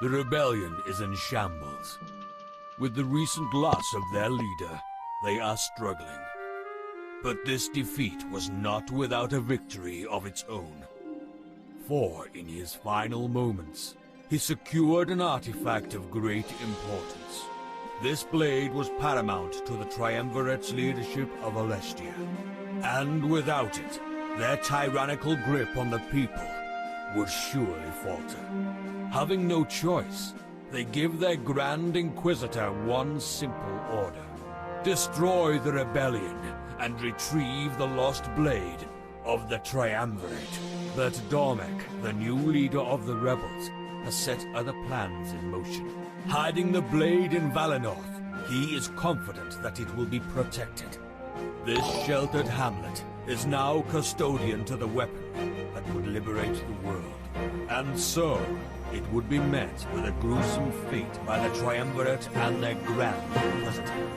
The rebellion is in shambles. With the recent loss of their leader, they are struggling. But this defeat was not without a victory of its own. For in his final moments, he secured an artifact of great importance. This blade was paramount to the Triumvirate's leadership of Alestia. And without it, their tyrannical grip on the people would surely falter. Having no choice, they give their Grand Inquisitor one simple order. Destroy the rebellion and retrieve the lost blade of the Triumvirate. But Dormek, the new leader of the rebels, has set other plans in motion. Hiding the blade in Valinor, he is confident that it will be protected. This sheltered hamlet is now custodian to the weapon that would liberate the world. And so, it would be met with a gruesome fate by the Triumvirate and their Grand Inquisitor.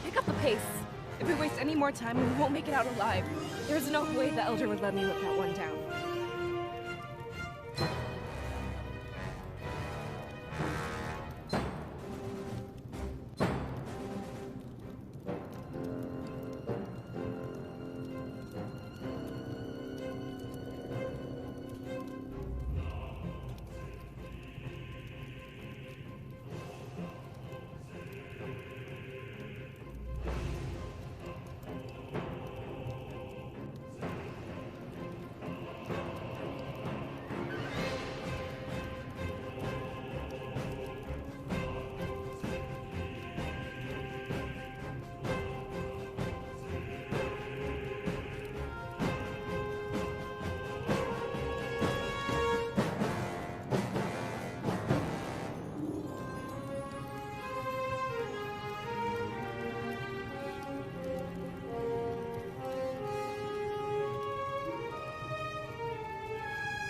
Pick up the pace. If we waste any more time, we won't make it out alive. There's no way the Elder would let me let that one down.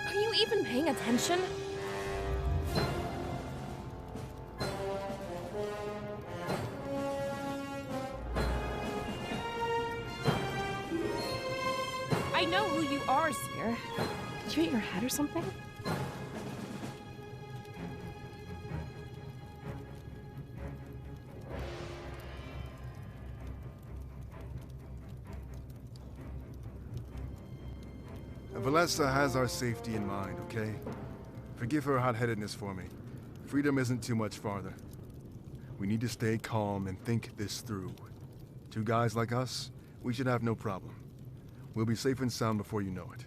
Are you even paying attention? I know who you are, Sphere. Did you hit your head or something? Alestia has our safety in mind, okay? Forgive her hot-headedness for me. Freedom isn't too much farther. We need to stay calm and think this through. Two guys like us, we should have no problem. We'll be safe and sound before you know it.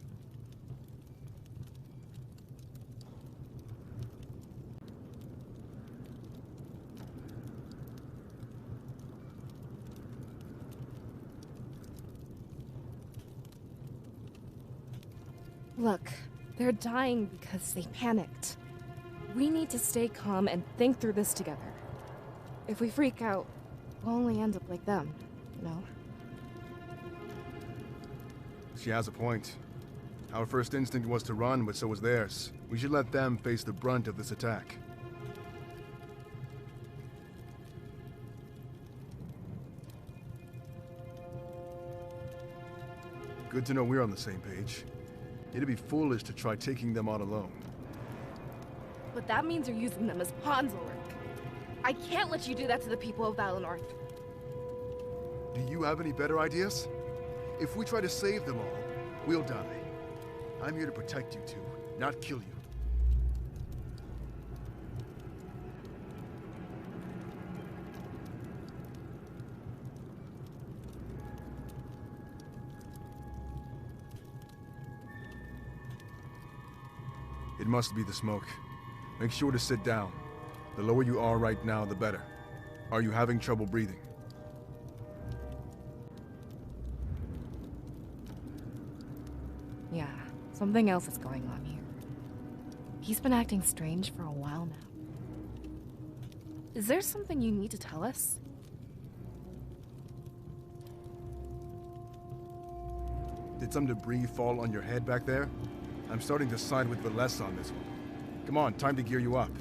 Look, they're dying because they panicked. We need to stay calm and think through this together. If we freak out, we'll only end up like them, you know? She has a point. Our first instinct was to run, but so was theirs. We should let them face the brunt of this attack. Good to know we're on the same page. It'd be foolish to try taking them on alone. But that means you're using them as pawns, Ulrich. I can't let you do that to the people of Valinor. Do you have any better ideas? If we try to save them all, we'll die. I'm here to protect you two, not kill you. It must be the smoke. Make sure to sit down. The lower you are right now, the better. Are you having trouble breathing? Yeah, something else is going on here. He's been acting strange for a while now. Is there something you need to tell us? Did some debris fall on your head back there? I'm starting to side with Alestia on this one. Come on, time to gear you up.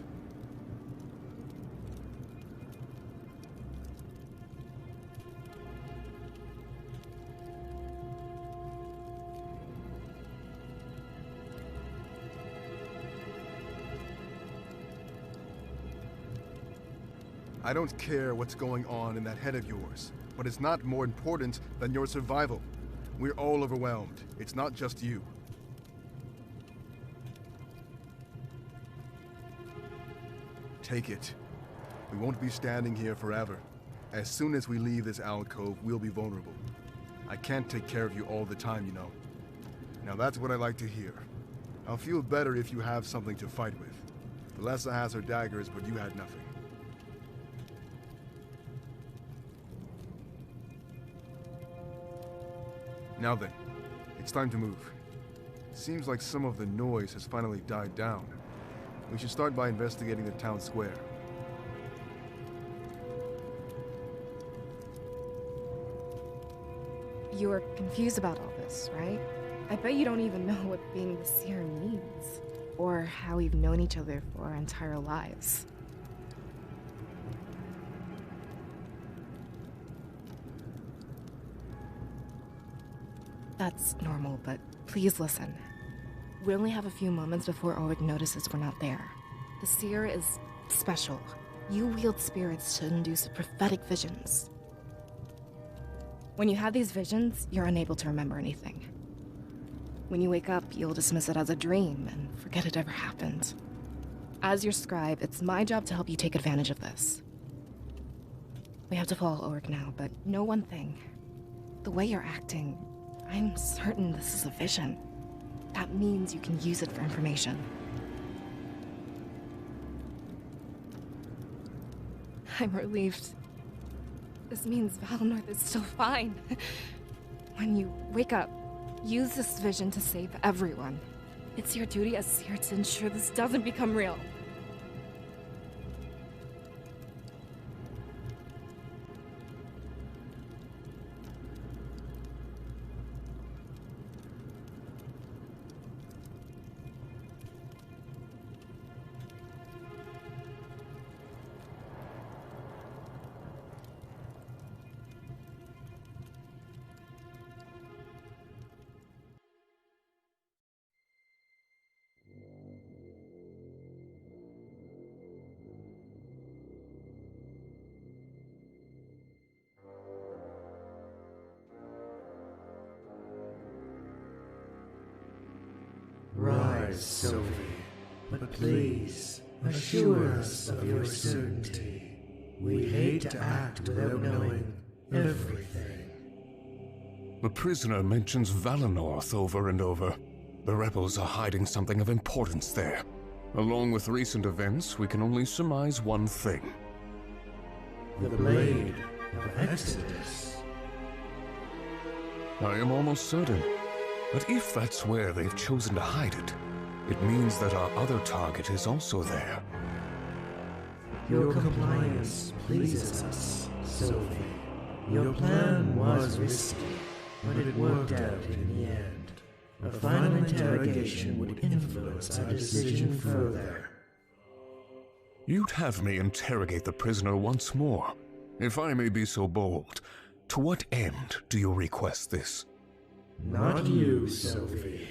I don't care what's going on in that head of yours, but it's not more important than your survival. We're all overwhelmed. It's not just you. Take it. We won't be standing here forever. As soon as we leave this alcove, we'll be vulnerable. I can't take care of you all the time, you know. Now that's what I like to hear. I'll feel better if you have something to fight with. Alestia has her daggers, but you had nothing. Now then, it's time to move. Seems like some of the noise has finally died down. We should start by investigating the town square. You're confused about all this, right? I bet you don't even know what being the seer means, or how we've known each other for our entire lives. That's normal, but please listen. We only have a few moments before Ulrich notices we're not there. The seer is special. You wield spirits to induce prophetic visions. When you have these visions, you're unable to remember anything. When you wake up, you'll dismiss it as a dream and forget it ever happened. As your scribe, it's my job to help you take advantage of this. We have to follow Ulrich now, but know one thing. The way you're acting, I'm certain this is a vision. That means you can use it for information. I'm relieved. This means Valinor is still fine. When you wake up, use this vision to save everyone. It's your duty as seer to ensure this doesn't become real. Rise, Sylvie, but please assure us of your certainty. We hate to act without knowing everything. The prisoner mentions Valinor over and over. The rebels are hiding something of importance there. Along with recent events, we can only surmise one thing. The Blade of Exodus. I am almost certain. But if that's where they've chosen to hide it, it means that our other target is also there. Your compliance pleases us, Sylvie. Your plan was risky, but it worked out in the end. A final interrogation would influence our decision further. You'd have me interrogate the prisoner once more. If I may be so bold, to what end do you request this? Not you, Sophie.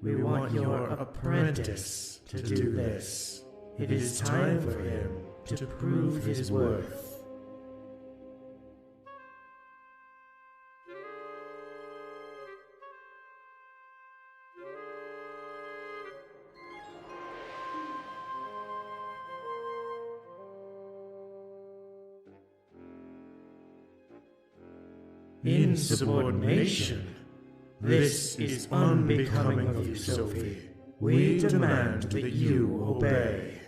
We want your apprentice to do this. It is time for him to prove his worth. Insubordination. This is unbecoming of you, Sophie. We demand that you obey.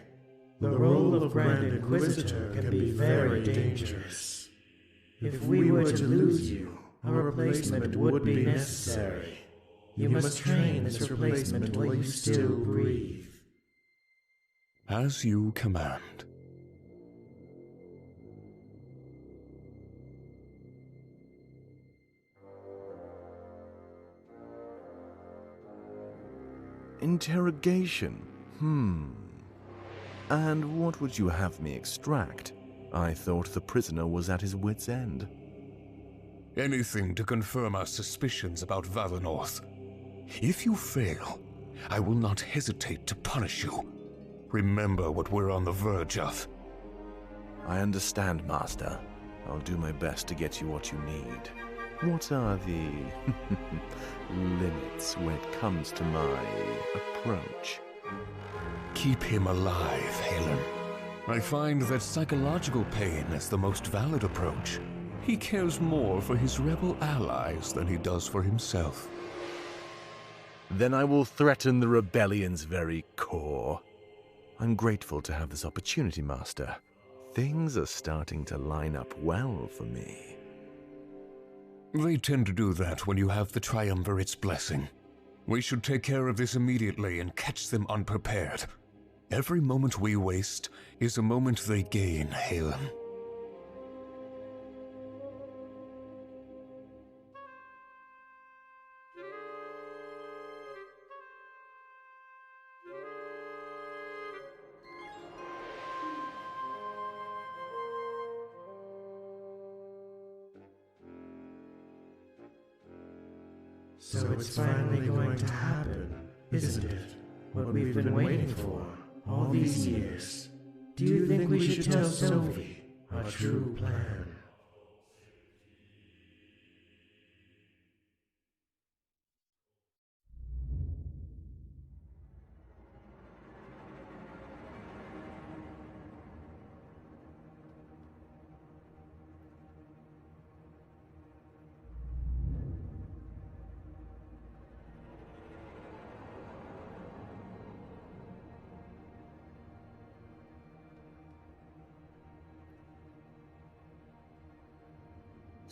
The role of Grand Inquisitor can be very dangerous. If we were to lose you, a replacement would be necessary. You must train this replacement while you still breathe. As you command. Interrogation? And what would you have me extract? I thought the prisoner was at his wit's end. Anything to confirm our suspicions about Valinor. If you fail, I will not hesitate to punish you. Remember what we're on the verge of. I understand, Master. I'll do my best to get you what you need. What are the limits when it comes to my approach? Keep him alive, Halen. I find that psychological pain is the most valid approach. He cares more for his rebel allies than he does for himself. Then I will threaten the rebellion's very core. I'm grateful to have this opportunity, Master. Things are starting to line up well for me. They tend to do that when you have the Triumvirate's blessing. We should take care of this immediately and catch them unprepared. Every moment we waste is a moment they gain, Halen. So it's finally going to happen, isn't it? What we've been waiting for all these years. Do you think we should tell Sophie our true plan?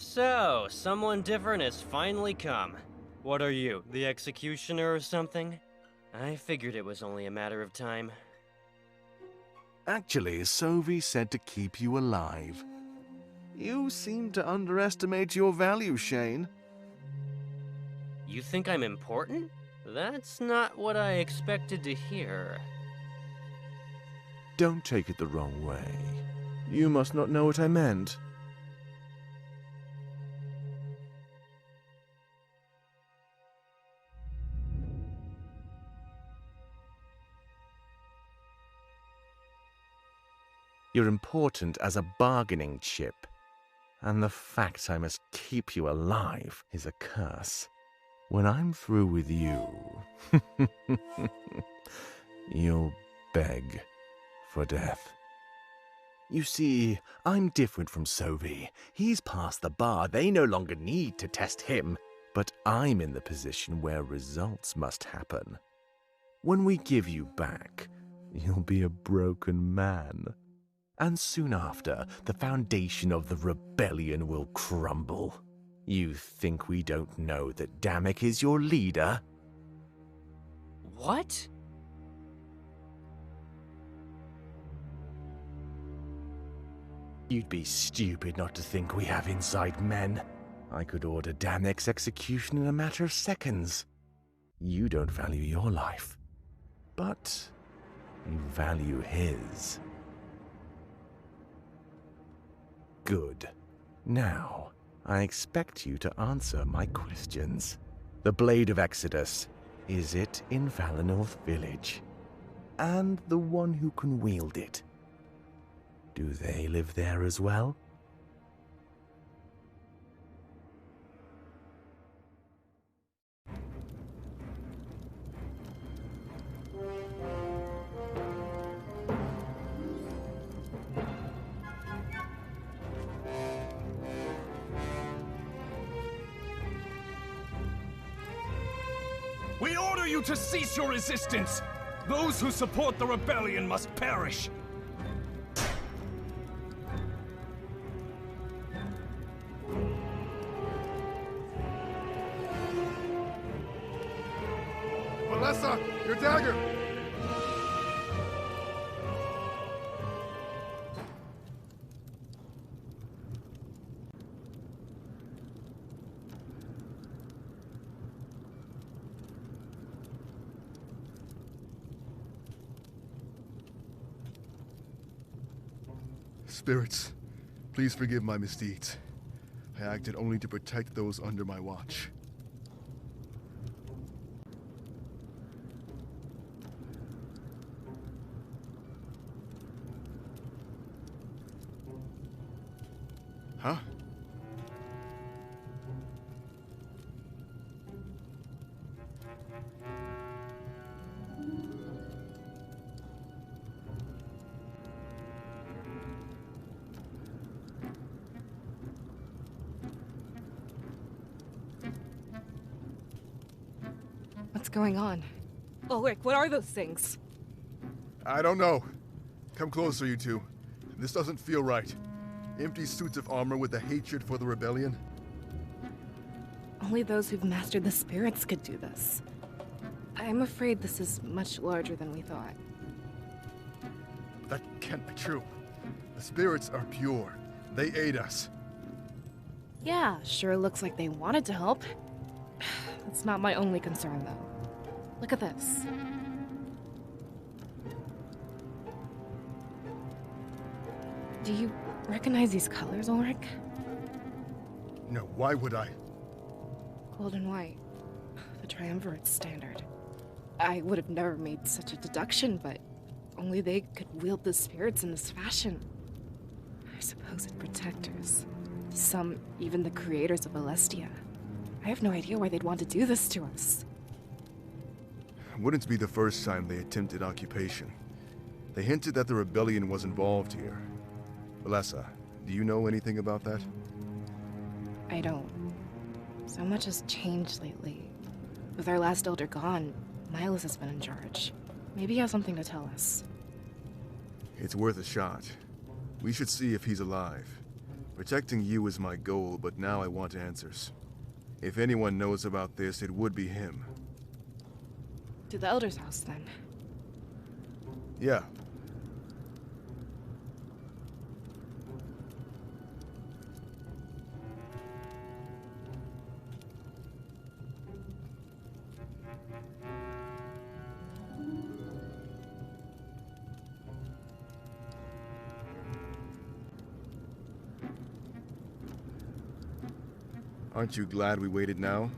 So, someone different has finally come. What are you, the executioner or something? I figured it was only a matter of time. Actually, Sophie said to keep you alive. You seem to underestimate your value, Shane. You think I'm important? That's not what I expected to hear. Don't take it the wrong way. You must not know what I meant. You're important as a bargaining chip, and the fact I must keep you alive is a curse. When I'm through with you, you'll beg for death. You see, I'm different from Sophie. He's past the bar. They no longer need to test him. But I'm in the position where results must happen. When we give you back, you'll be a broken man. And soon after, the foundation of the rebellion will crumble. You think we don't know that Damek is your leader? What? You'd be stupid not to think we have inside men. I could order Damek's execution in a matter of seconds. You don't value your life, but you value his. Good. Now, I expect you to answer my questions. The Blade of Exodus. Is it in Valinor Village? And the one who can wield it. Do they live there as well? We order you to cease your resistance! Those who support the rebellion must perish! Alestia, your dagger! Spirits, please forgive my misdeeds. I acted only to protect those under my watch. Huh? What's going on? Ulrich, what are those things? I don't know. Come closer, you two. This doesn't feel right. Empty suits of armor with a hatred for the rebellion. Only those who've mastered the spirits could do this. I'm afraid this is much larger than we thought. That can't be true. The spirits are pure. They aid us. Yeah, sure looks like they wanted to help. That's not my only concern, though. Look at this. Do you recognize these colors, Ulrich? No, why would I? Gold and white. The triumvirate standard. I would have never made such a deduction, but only they could wield the spirits in this fashion. Our supposed protectors. Some even the creators of Alestia. I have no idea why they'd want to do this to us. Wouldn't be the first time they attempted occupation. They hinted that the rebellion was involved here. Alessia, do you know anything about that? I don't. So much has changed lately. With our last elder gone, Miles has been in charge. Maybe he has something to tell us. It's worth a shot. We should see if he's alive. Protecting you is my goal, but now I want answers. If anyone knows about this, it would be him. To the elder's house, then. Yeah. Aren't you glad we waited now?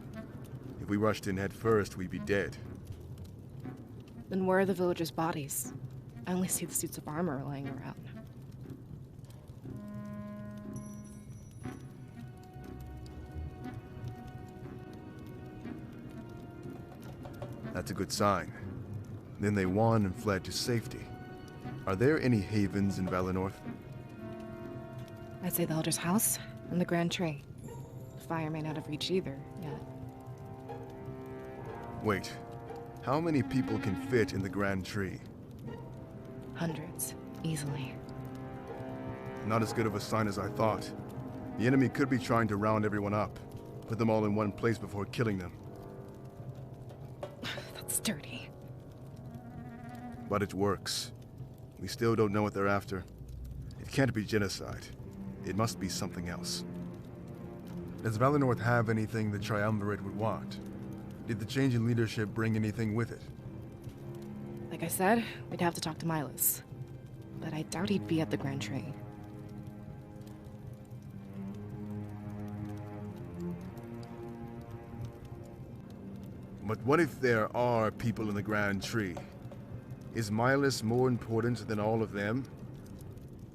If we rushed in head first, we'd be dead. Then where are the villagers' bodies? I only see the suits of armor lying around. That's a good sign. Then they won and fled to safety. Are there any havens in Valinor? I'd say the elder's house and the Grand Tree. The fire may not have reached either yet. Wait. How many people can fit in the Grand Tree? Hundreds, easily. Not as good of a sign as I thought. The enemy could be trying to round everyone up. Put them all in one place before killing them. That's dirty. But it works. We still don't know what they're after. It can't be genocide. It must be something else. Does Valinor have anything the Triumvirate would want? Did the change in leadership bring anything with it? Like I said, we'd have to talk to Milos. But I doubt he'd be at the Grand Tree. But what if there are people in the Grand Tree? Is Milas more important than all of them?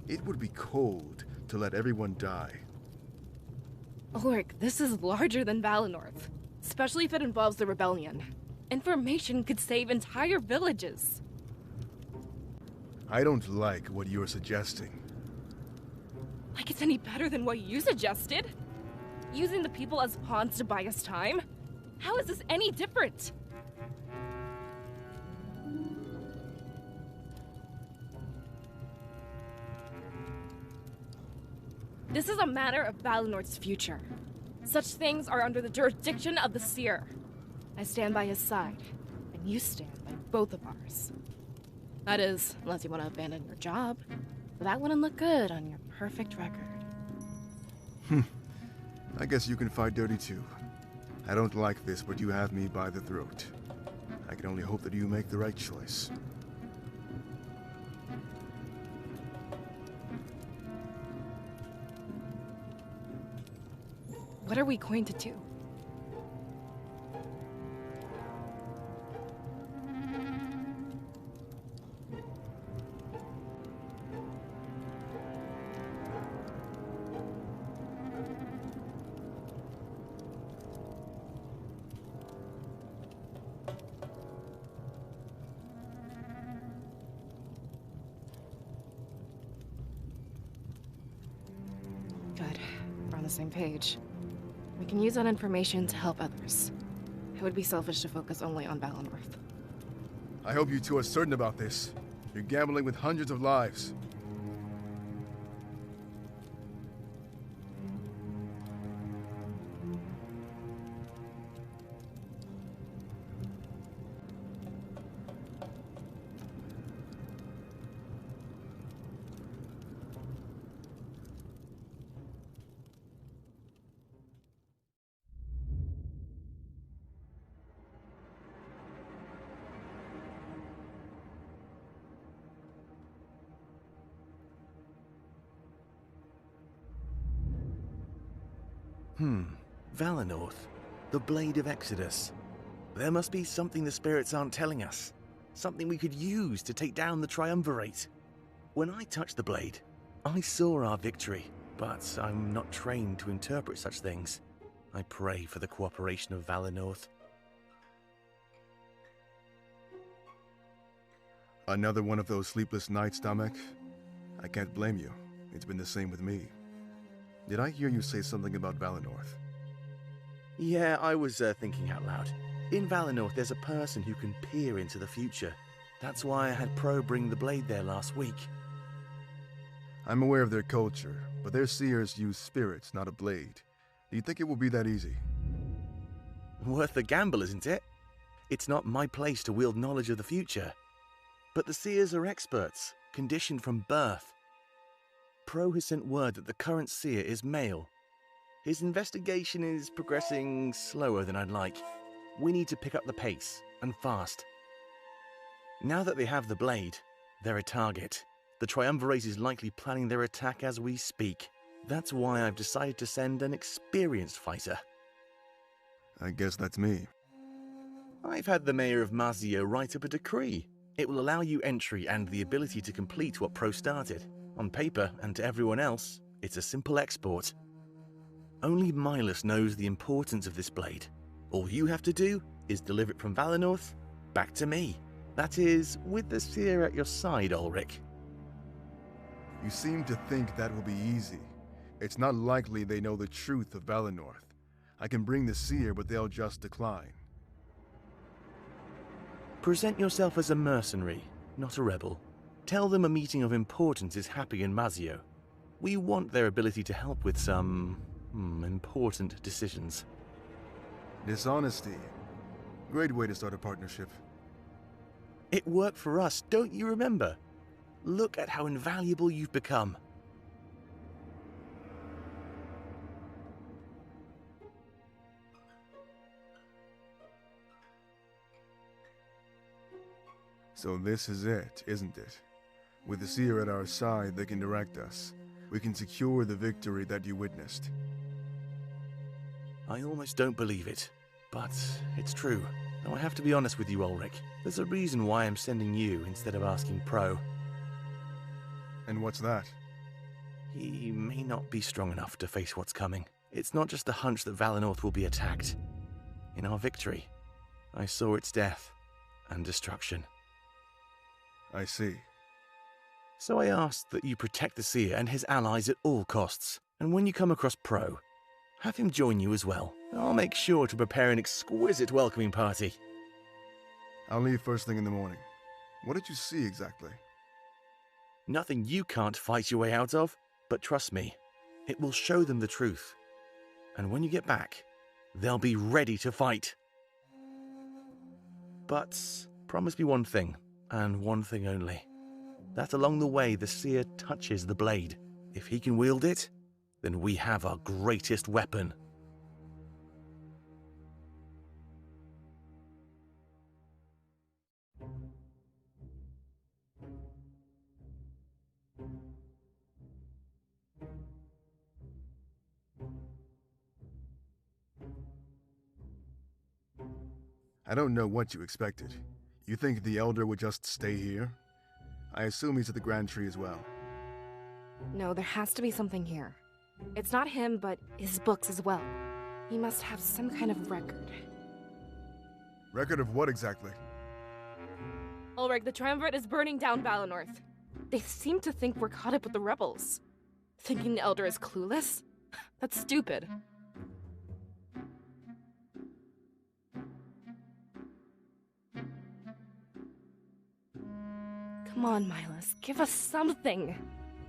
It would be cold to let everyone die. Ulrich, this is larger than Valenorth. Especially if it involves the rebellion. Information could save entire villages. I don't like what you're suggesting. Like it's any better than what you suggested? Using the people as pawns to buy us time? How is this any different? This is a matter of Valenorth's future. Such things are under the jurisdiction of the Seer. I stand by his side, and you stand by both of ours. That is, unless you want to abandon your job. But that wouldn't look good on your perfect record. I guess you can fight dirty too. I don't like this, but you have me by the throat. I can only hope that you make the right choice. What are we going to do? Good. We're on the same page. We can use that information to help others. It would be selfish to focus only on Valenorth. I hope you two are certain about this. You're gambling with hundreds of lives. Valenorth, the Blade of Exodus. There must be something the spirits aren't telling us. Something we could use to take down the Triumvirate. When I touched the blade, I saw our victory, but I'm not trained to interpret such things. I pray for the cooperation of Valenorth. Another one of those sleepless nights, Damek? I can't blame you. It's been the same with me. Did I hear you say something about Valenorth? Yeah, I was thinking out loud. In Valenorth, there's a person who can peer into the future. That's why I had Pro bring the blade there last week. I'm aware of their culture, but their seers use spirits, not a blade. Do you think it will be that easy? Worth the gamble, isn't it? It's not my place to wield knowledge of the future. But the seers are experts, conditioned from birth. Pro has sent word that the current seer is male. His investigation is progressing slower than I'd like. We need to pick up the pace, and fast. Now that they have the blade, they're a target. The Triumvirate is likely planning their attack as we speak. That's why I've decided to send an experienced fighter. I guess that's me. I've had the mayor of Mazio write up a decree. It will allow you entry and the ability to complete what Pro started. On paper, and to everyone else, it's a simple export. Only Milas knows the importance of this blade. All you have to do is deliver it from Valenorth back to me. That is, with the seer at your side, Ulrich. You seem to think that will be easy. It's not likely they know the truth of Valenorth. I can bring the seer, but they'll just decline. Present yourself as a mercenary, not a rebel. Tell them a meeting of importance is happening in Mazio. We want their ability to help with some important decisions. Dishonesty. Great way to start a partnership. It worked for us, don't you remember? Look at how invaluable you've become. So this is it, isn't it? With the seer at our side, they can direct us. We can secure the victory that you witnessed. I almost don't believe it, but it's true. Now I have to be honest with you, Ulrich. There's a reason why I'm sending you instead of asking Pro. And what's that? He may not be strong enough to face what's coming. It's not just a hunch that Valinor will be attacked. In our victory, I saw its death and destruction. I see. So I asked that you protect the Seer and his allies at all costs. And when you come across Pro, have him join you as well. I'll make sure to prepare an exquisite welcoming party. I'll leave first thing in the morning. What did you see exactly? Nothing you can't fight your way out of, but trust me, it will show them the truth. And when you get back, they'll be ready to fight. But promise me one thing, and one thing only. That along the way the Seer touches the blade. If he can wield it, then we have our greatest weapon. I don't know what you expected. You think the Elder would just stay here? I assume he's at the Grand Tree as well. No, there has to be something here. It's not him, but his books as well. He must have some kind of record. Record of what exactly? Ulrich, the Triumvirate is burning down Valinor. They seem to think we're caught up with the rebels. Thinking the Elder is clueless? That's stupid. Come on, Miles, give us something.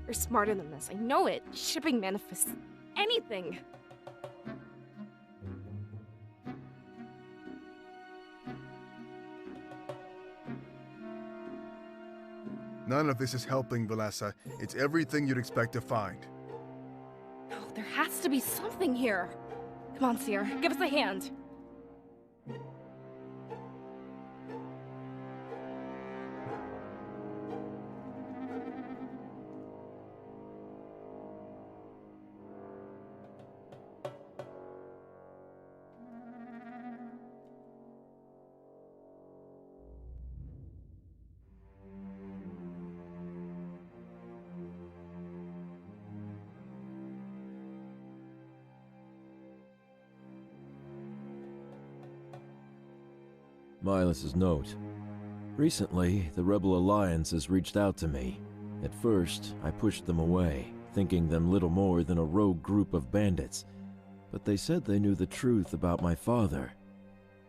You're smarter than this, I know it. Shipping manifests. Anything. None of this is helping, Valessa. It's everything you'd expect to find. No, there has to be something here. Come on, Seer, give us a hand. Miles' note. Recently, the Rebel Alliance has reached out to me. At first, I pushed them away, thinking them little more than a rogue group of bandits. But they said they knew the truth about my father.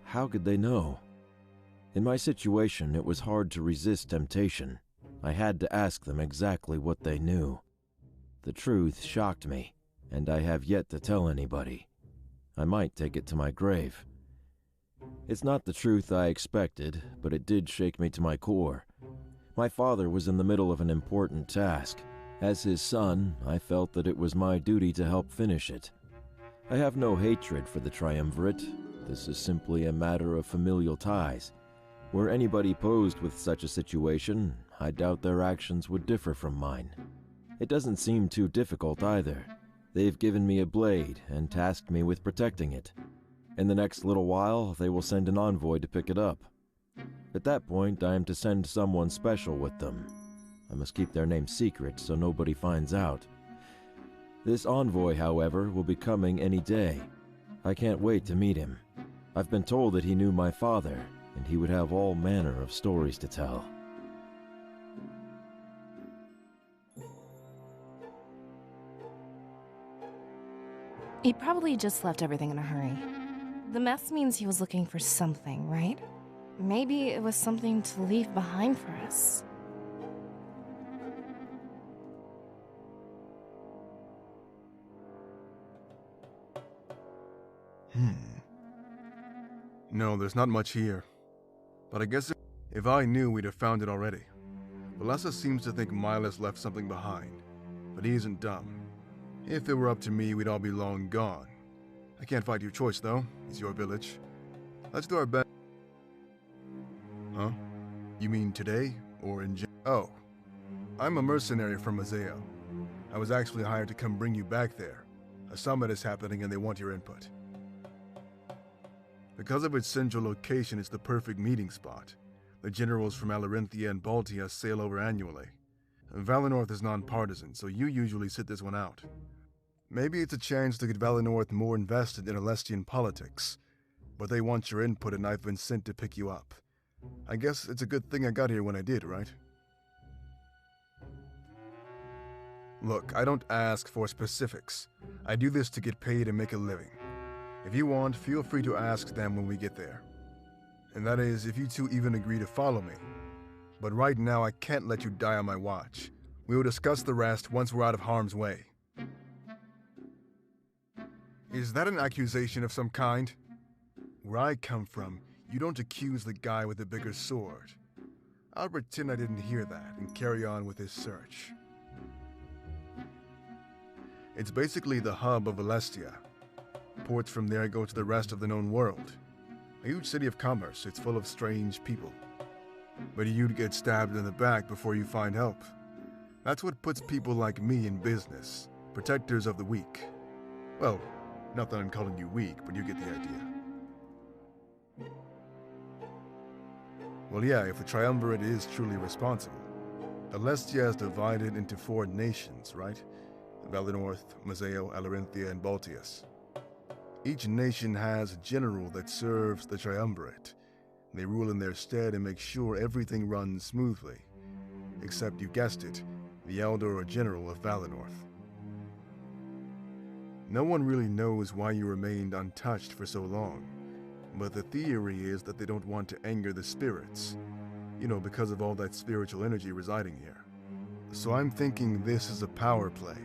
How could they know? In my situation, it was hard to resist temptation. I had to ask them exactly what they knew. The truth shocked me, and I have yet to tell anybody. I might take it to my grave. It's not the truth I expected, but it did shake me to my core. My father was in the middle of an important task. As his son, I felt that it was my duty to help finish it. I have no hatred for the Triumvirate. This is simply a matter of familial ties. Were anybody posed with such a situation, I doubt their actions would differ from mine. It doesn't seem too difficult either. They've given me a blade and tasked me with protecting it. In the next little while, they will send an envoy to pick it up. At that point, I am to send someone special with them. I must keep their name secret so nobody finds out. This envoy, however, will be coming any day. I can't wait to meet him. I've been told that he knew my father, and he would have all manner of stories to tell. He probably just left everything in a hurry. The mess means he was looking for something, right? Maybe it was something to leave behind for us. No, there's not much here. But I guess if I knew, we'd have found it already. Valessa seems to think Miles left something behind, but he isn't dumb. If it were up to me, we'd all be long gone. I can't fight your choice, though. It's your village. Let's do our best. Huh? You mean today? Or in Oh. I'm a mercenary from Mazeo. I was actually hired to come bring you back there. A summit is happening and they want your input. Because of its central location, it's the perfect meeting spot. The generals from Alerinthia and Baltia sail over annually. Valinor is nonpartisan, so you usually sit this one out. Maybe it's a chance to get Valinor more invested in Alestian politics, but they want your input and I've been sent to pick you up. I guess it's a good thing I got here when I did, right? Look, I don't ask for specifics. I do this to get paid and make a living. If you want, feel free to ask them when we get there. And that is, if you two even agree to follow me. But right now, I can't let you die on my watch. We will discuss the rest once we're out of harm's way. Is that an accusation of some kind? Where I come from, you don't accuse the guy with the bigger sword. I'll pretend I didn't hear that and carry on with his search. It's basically the hub of Alestia. Ports from there go to the rest of the known world. A huge city of commerce, it's full of strange people. But you'd get stabbed in the back before you find help. That's what puts people like me in business, protectors of the weak. Well, not that I'm calling you weak, but you get the idea. Well, yeah, if the Triumvirate is truly responsible. Alestia is divided into 4 nations, right? Valinor, Mazeo, Alerinthia, and Baltius. Each nation has a general that serves the Triumvirate. They rule in their stead and make sure everything runs smoothly. Except, you guessed it, the Elder or General of Valinor. No one really knows why you remained untouched for so long, but the theory is that they don't want to anger the spirits. You know, because of all that spiritual energy residing here. So I'm thinking this is a power play.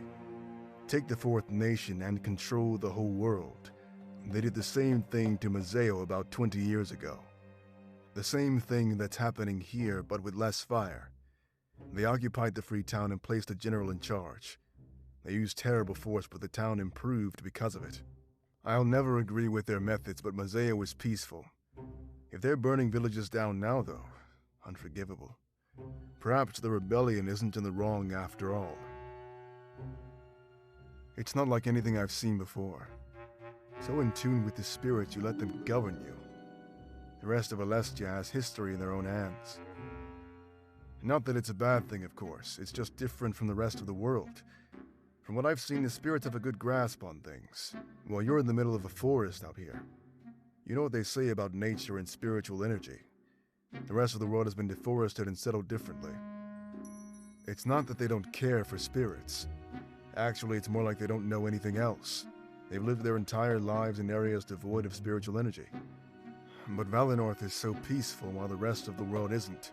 Take the 4th nation and control the whole world. They did the same thing to Mazeo about 20 years ago. The same thing that's happening here, but with less fire. They occupied the free town and placed a general in charge. They used terrible force, but the town improved because of it. I'll never agree with their methods, but Mazeo is peaceful. If they're burning villages down now, though, unforgivable. Perhaps the rebellion isn't in the wrong after all. It's not like anything I've seen before. So in tune with the spirits, you let them govern you. The rest of Alestia has history in their own hands. Not that it's a bad thing, of course. It's just different from the rest of the world. From what I've seen, the spirits have a good grasp on things. Well, you're in the middle of a forest out here. You know what they say about nature and spiritual energy. The rest of the world has been deforested and settled differently. It's not that they don't care for spirits. Actually, it's more like they don't know anything else. They've lived their entire lives in areas devoid of spiritual energy. But Valinor is so peaceful while the rest of the world isn't.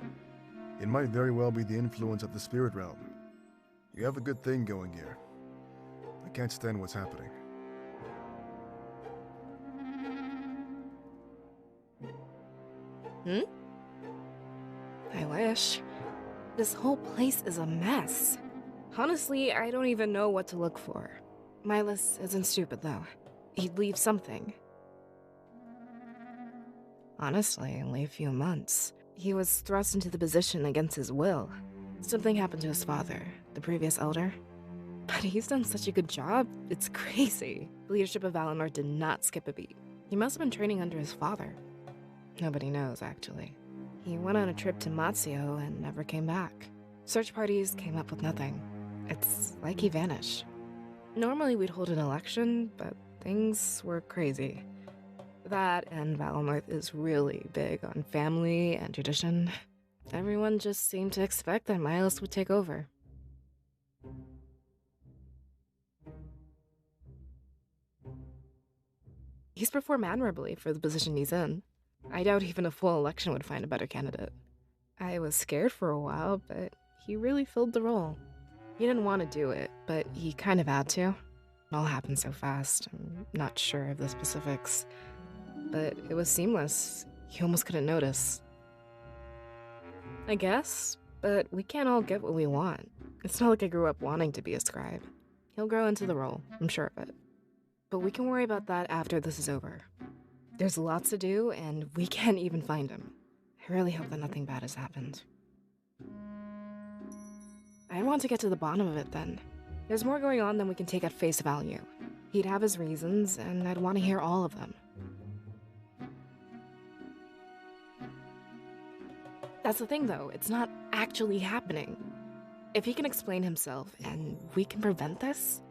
It might very well be the influence of the spirit realm. You have a good thing going here. I can't stand what's happening. I wish. This whole place is a mess. Honestly, I don't even know what to look for. Milas isn't stupid, though. He'd leave something. Honestly, only a few months. He was thrust into the position against his will. Something happened to his father, the previous elder. But he's done such a good job, it's crazy. The leadership of Valinor did not skip a beat. He must have been training under his father. Nobody knows, actually. He went on a trip to Matsio and never came back. Search parties came up with nothing. It's like he vanished. Normally we'd hold an election, but things were crazy. That and Valinor is really big on family and tradition. Everyone just seemed to expect that Milas would take over. He's performed admirably for the position he's in. I doubt even a full election would find a better candidate. I was scared for a while, but he really filled the role. He didn't want to do it, but he kind of had to. It all happened so fast. I'm not sure of the specifics. But it was seamless. You almost couldn't notice. I guess, but we can't all get what we want. It's not like I grew up wanting to be a scribe. He'll grow into the role, I'm sure of it. But we can worry about that after this is over. There's lots to do, and we can't even find him. I really hope that nothing bad has happened. I want to get to the bottom of it then. There's more going on than we can take at face value. He'd have his reasons, and I'd want to hear all of them. That's the thing, though. It's not actually happening. If he can explain himself and we can prevent this,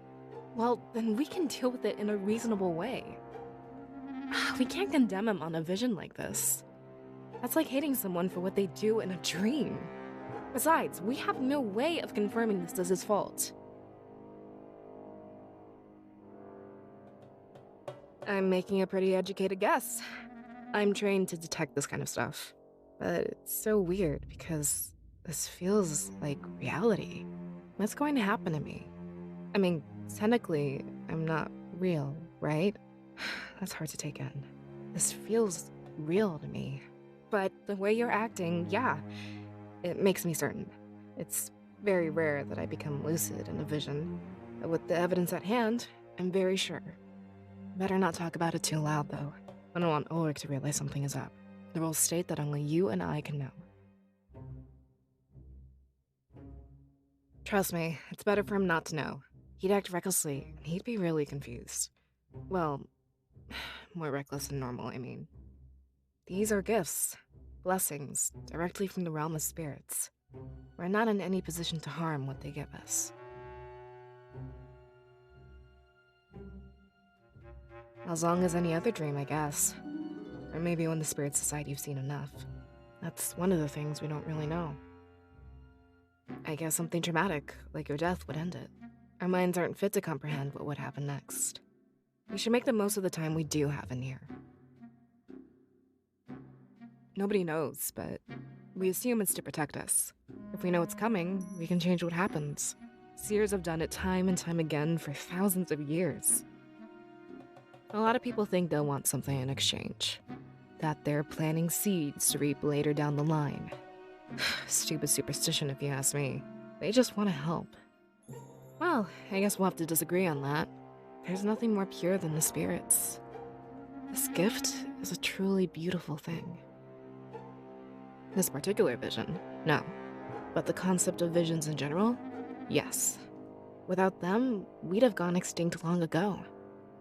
well, then we can deal with it in a reasonable way. We can't condemn him on a vision like this. That's like hating someone for what they do in a dream. Besides, we have no way of confirming this is his fault. I'm making a pretty educated guess. I'm trained to detect this kind of stuff. But it's so weird because this feels like reality. What's going to happen to me? I mean, technically, I'm not real, right? That's hard to take in. This feels real to me. But the way you're acting, yeah, it makes me certain. It's very rare that I become lucid in a vision. But with the evidence at hand, I'm very sure. Better not talk about it too loud, though. I don't want Ulrich to realize something is up. The rules state that only you and I can know. Trust me, it's better for him not to know. He'd act recklessly, and he'd be really confused. Well, more reckless than normal, I mean. These are gifts, blessings, directly from the realm of spirits. We're not in any position to harm what they give us. As long as any other dream, I guess. Or maybe when the spirits decide you've seen enough. That's one of the things we don't really know. I guess something traumatic, like your death, would end it. Our minds aren't fit to comprehend what would happen next. We should make the most of the time we do have in here. Nobody knows, but we assume it's to protect us. If we know it's coming, we can change what happens. Seers have done it time and time again for thousands of years. A lot of people think they'll want something in exchange. That they're planting seeds to reap later down the line. Stupid superstition if you ask me. They just want to help. Well, I guess we'll have to disagree on that. There's nothing more pure than the spirits. This gift is a truly beautiful thing. This particular vision, no. But the concept of visions in general, yes. Without them, we'd have gone extinct long ago.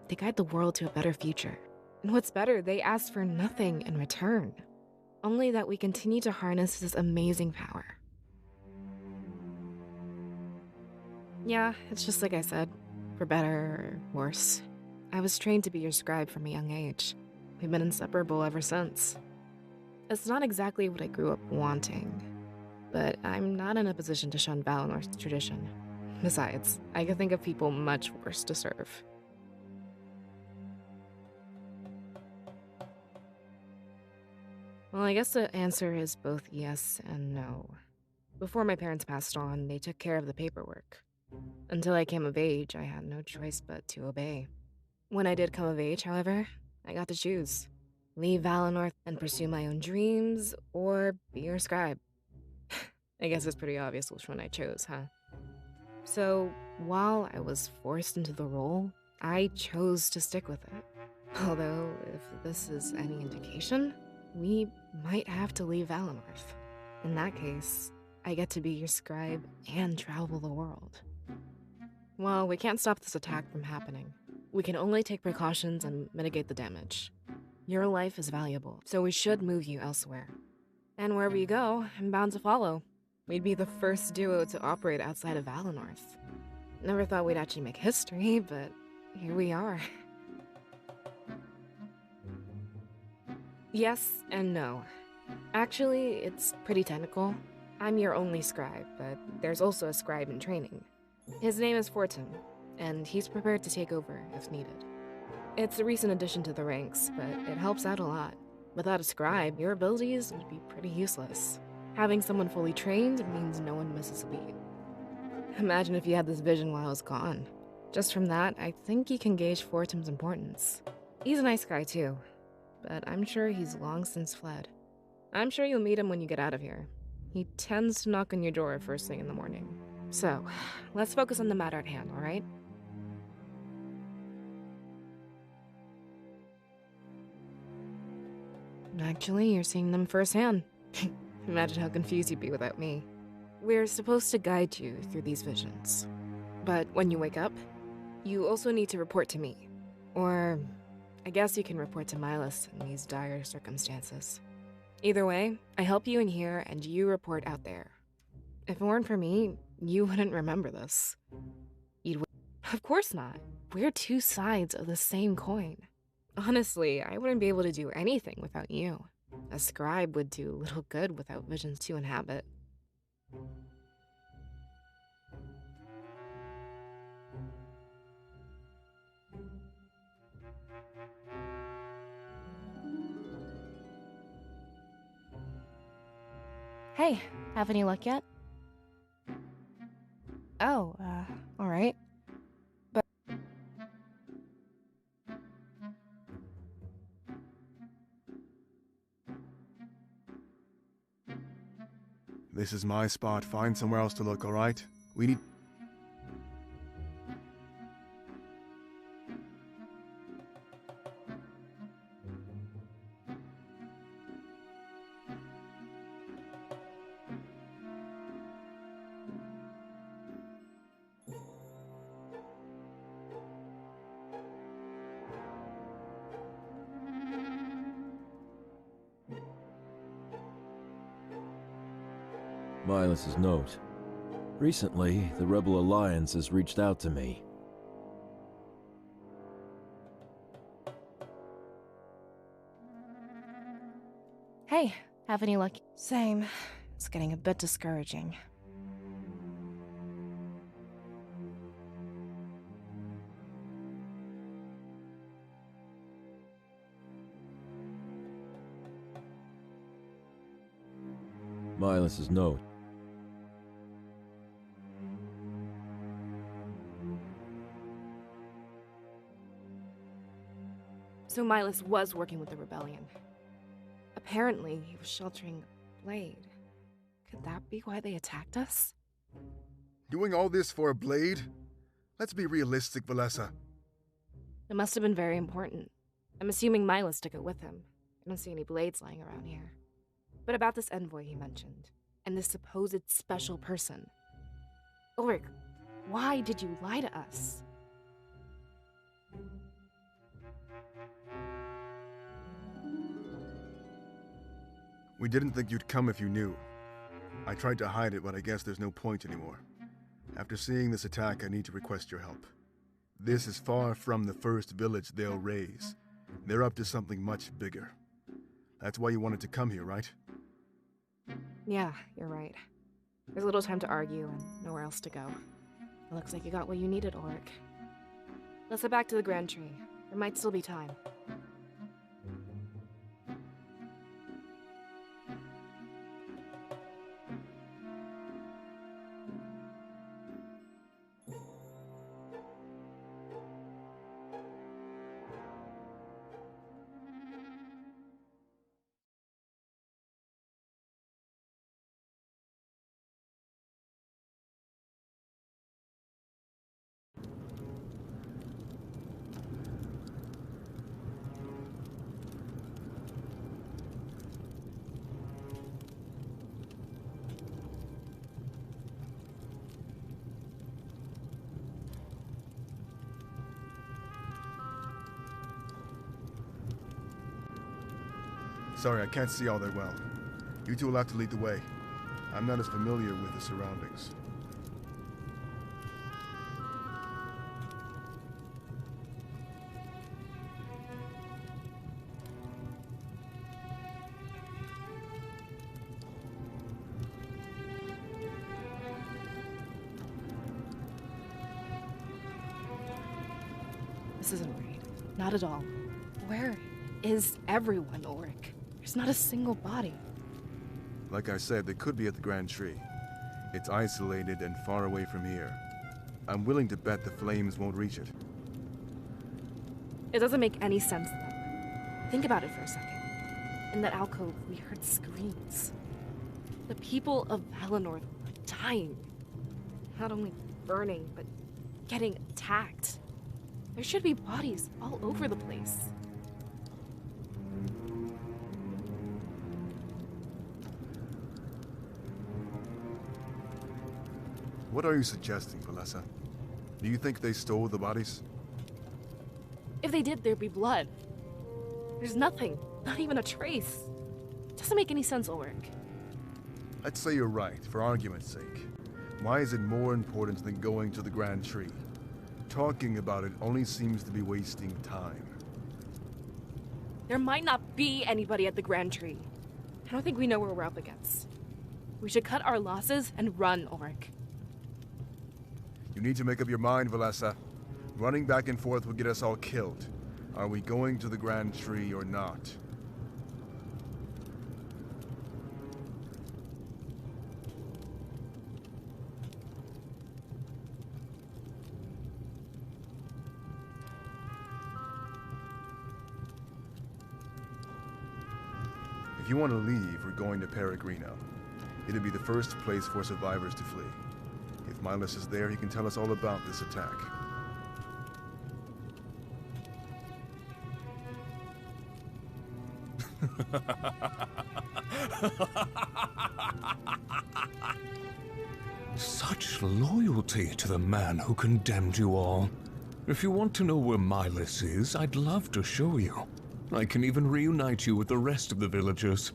They guide the world to a better future. And what's better, they ask for nothing in return. Only that we continue to harness this amazing power. Yeah, it's just like I said. For better or worse. I was trained to be your scribe from a young age. We've been inseparable ever since. It's not exactly what I grew up wanting. But I'm not in a position to shun Valinor's tradition. Besides, I can think of people much worse to serve. Well, I guess the answer is both yes and no. Before my parents passed on, they took care of the paperwork. Until I came of age, I had no choice but to obey. When I did come of age, however, I got to choose. Leave Valinor and pursue my own dreams, or be your scribe. I guess it's pretty obvious which one I chose, huh? So, while I was forced into the role, I chose to stick with it. Although, if this is any indication, we might have to leave Valinor. In that case, I get to be your scribe and travel the world. Well, we can't stop this attack from happening. We can only take precautions and mitigate the damage. Your life is valuable, so we should move you elsewhere. And wherever you go, I'm bound to follow. We'd be the first duo to operate outside of Valinor. Never thought we'd actually make history, but here we are. Yes and no. Actually, it's pretty technical. I'm your only scribe, but there's also a scribe in training. His name is Fortin, and he's prepared to take over if needed. It's a recent addition to the ranks, but it helps out a lot. Without a scribe, your abilities would be pretty useless. Having someone fully trained means no one misses a beat. Imagine if you had this vision while I was gone. Just from that, I think you can gauge Fortin's importance. He's a nice guy too, but I'm sure he's long since fled. I'm sure you'll meet him when you get out of here. He tends to knock on your door first thing in the morning. So, let's focus on the matter at hand, alright? Actually, you're seeing them firsthand. Imagine how confused you'd be without me. We're supposed to guide you through these visions. But when you wake up, you also need to report to me. Or, I guess you can report to Milas in these dire circumstances. Either way, I help you in here and you report out there. If it weren't for me, you wouldn't remember this. Of course not. We're two sides of the same coin. Honestly, I wouldn't be able to do anything without you. A scribe would do little good without visions to inhabit. Hey, have any luck yet? Oh, alright. But This is my spot. Find somewhere else to look, alright? We need... Milas's note. Recently, the Rebel Alliance has reached out to me. hey, have any luck? Same. It's getting a bit discouraging. Milas's note. So Milas was working with the rebellion. Apparently, he was sheltering a blade. Could that be why they attacked us? Doing all this for a blade? Let's be realistic, Valessa. It must have been very important. I'm assuming Milas took it with him. I don't see any blades lying around here. But about this envoy he mentioned, and this supposed special person. Ulrich, why did you lie to us? We didn't think you'd come if you knew. I tried to hide it, but I guess there's no point anymore. After seeing this attack, I need to request your help. This is far from the first village they'll raise. They're up to something much bigger. That's why you wanted to come here, right? Yeah, you're right. There's little time to argue and nowhere else to go. It looks like you got what you needed, Ulrich. Let's head back to the Grand Tree. There might still be time. Sorry, I can't see all that well. You two will have to lead the way. I'm not as familiar with the surroundings. This isn't right. Not at all. Where is everyone, Ulrich? There's not a single body. Like I said, they could be at the Grand Tree. It's isolated and far away from here. I'm willing to bet the flames won't reach it. It doesn't make any sense, though. Think about it for a second. In that alcove, we heard screams. The people of Valinor were dying. Not only burning, but getting attacked. There should be bodies all over the place. What are you suggesting, Valessa? Do you think they stole the bodies? If they did, there'd be blood. There's nothing, not even a trace. To doesn't make any sense, Ulrich. I'd say you're right, for argument's sake. Why is it more important than going to the Grand Tree? Talking about it only seems to be wasting time. There might not be anybody at the Grand Tree. I don't think we know what we're up against. We should cut our losses and run, Ulrich. You need to make up your mind, Valessa. Running back and forth will get us all killed. Are we going to the Grand Tree or not? If you want to leave, we're going to Peregrino. It'll be the first place for survivors to flee. If Miles is there, he can tell us all about this attack. Such loyalty to the man who condemned you all. If you want to know where Miles is, I'd love to show you. I can even reunite you with the rest of the villagers.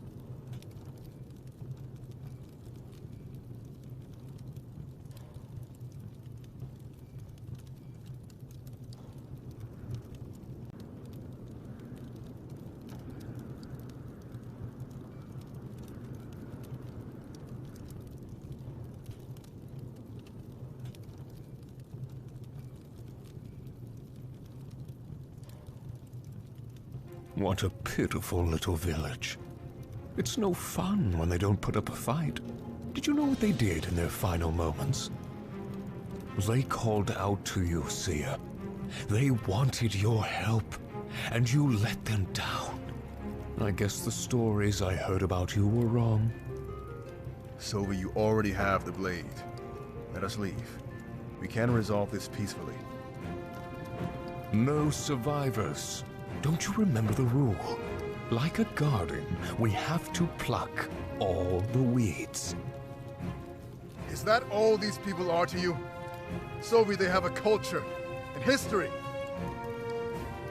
What a pitiful little village. It's no fun when they don't put up a fight. Did you know what they did in their final moments? They called out to you, Seer. They wanted your help, and you let them down. I guess the stories I heard about you were wrong. Sylvie, you already have the blade. Let us leave. We can resolve this peacefully. No survivors. Don't you remember the rule? Like a garden, we have to pluck all the weeds. Is that all these people are to you? Sylvie, they have a culture and history.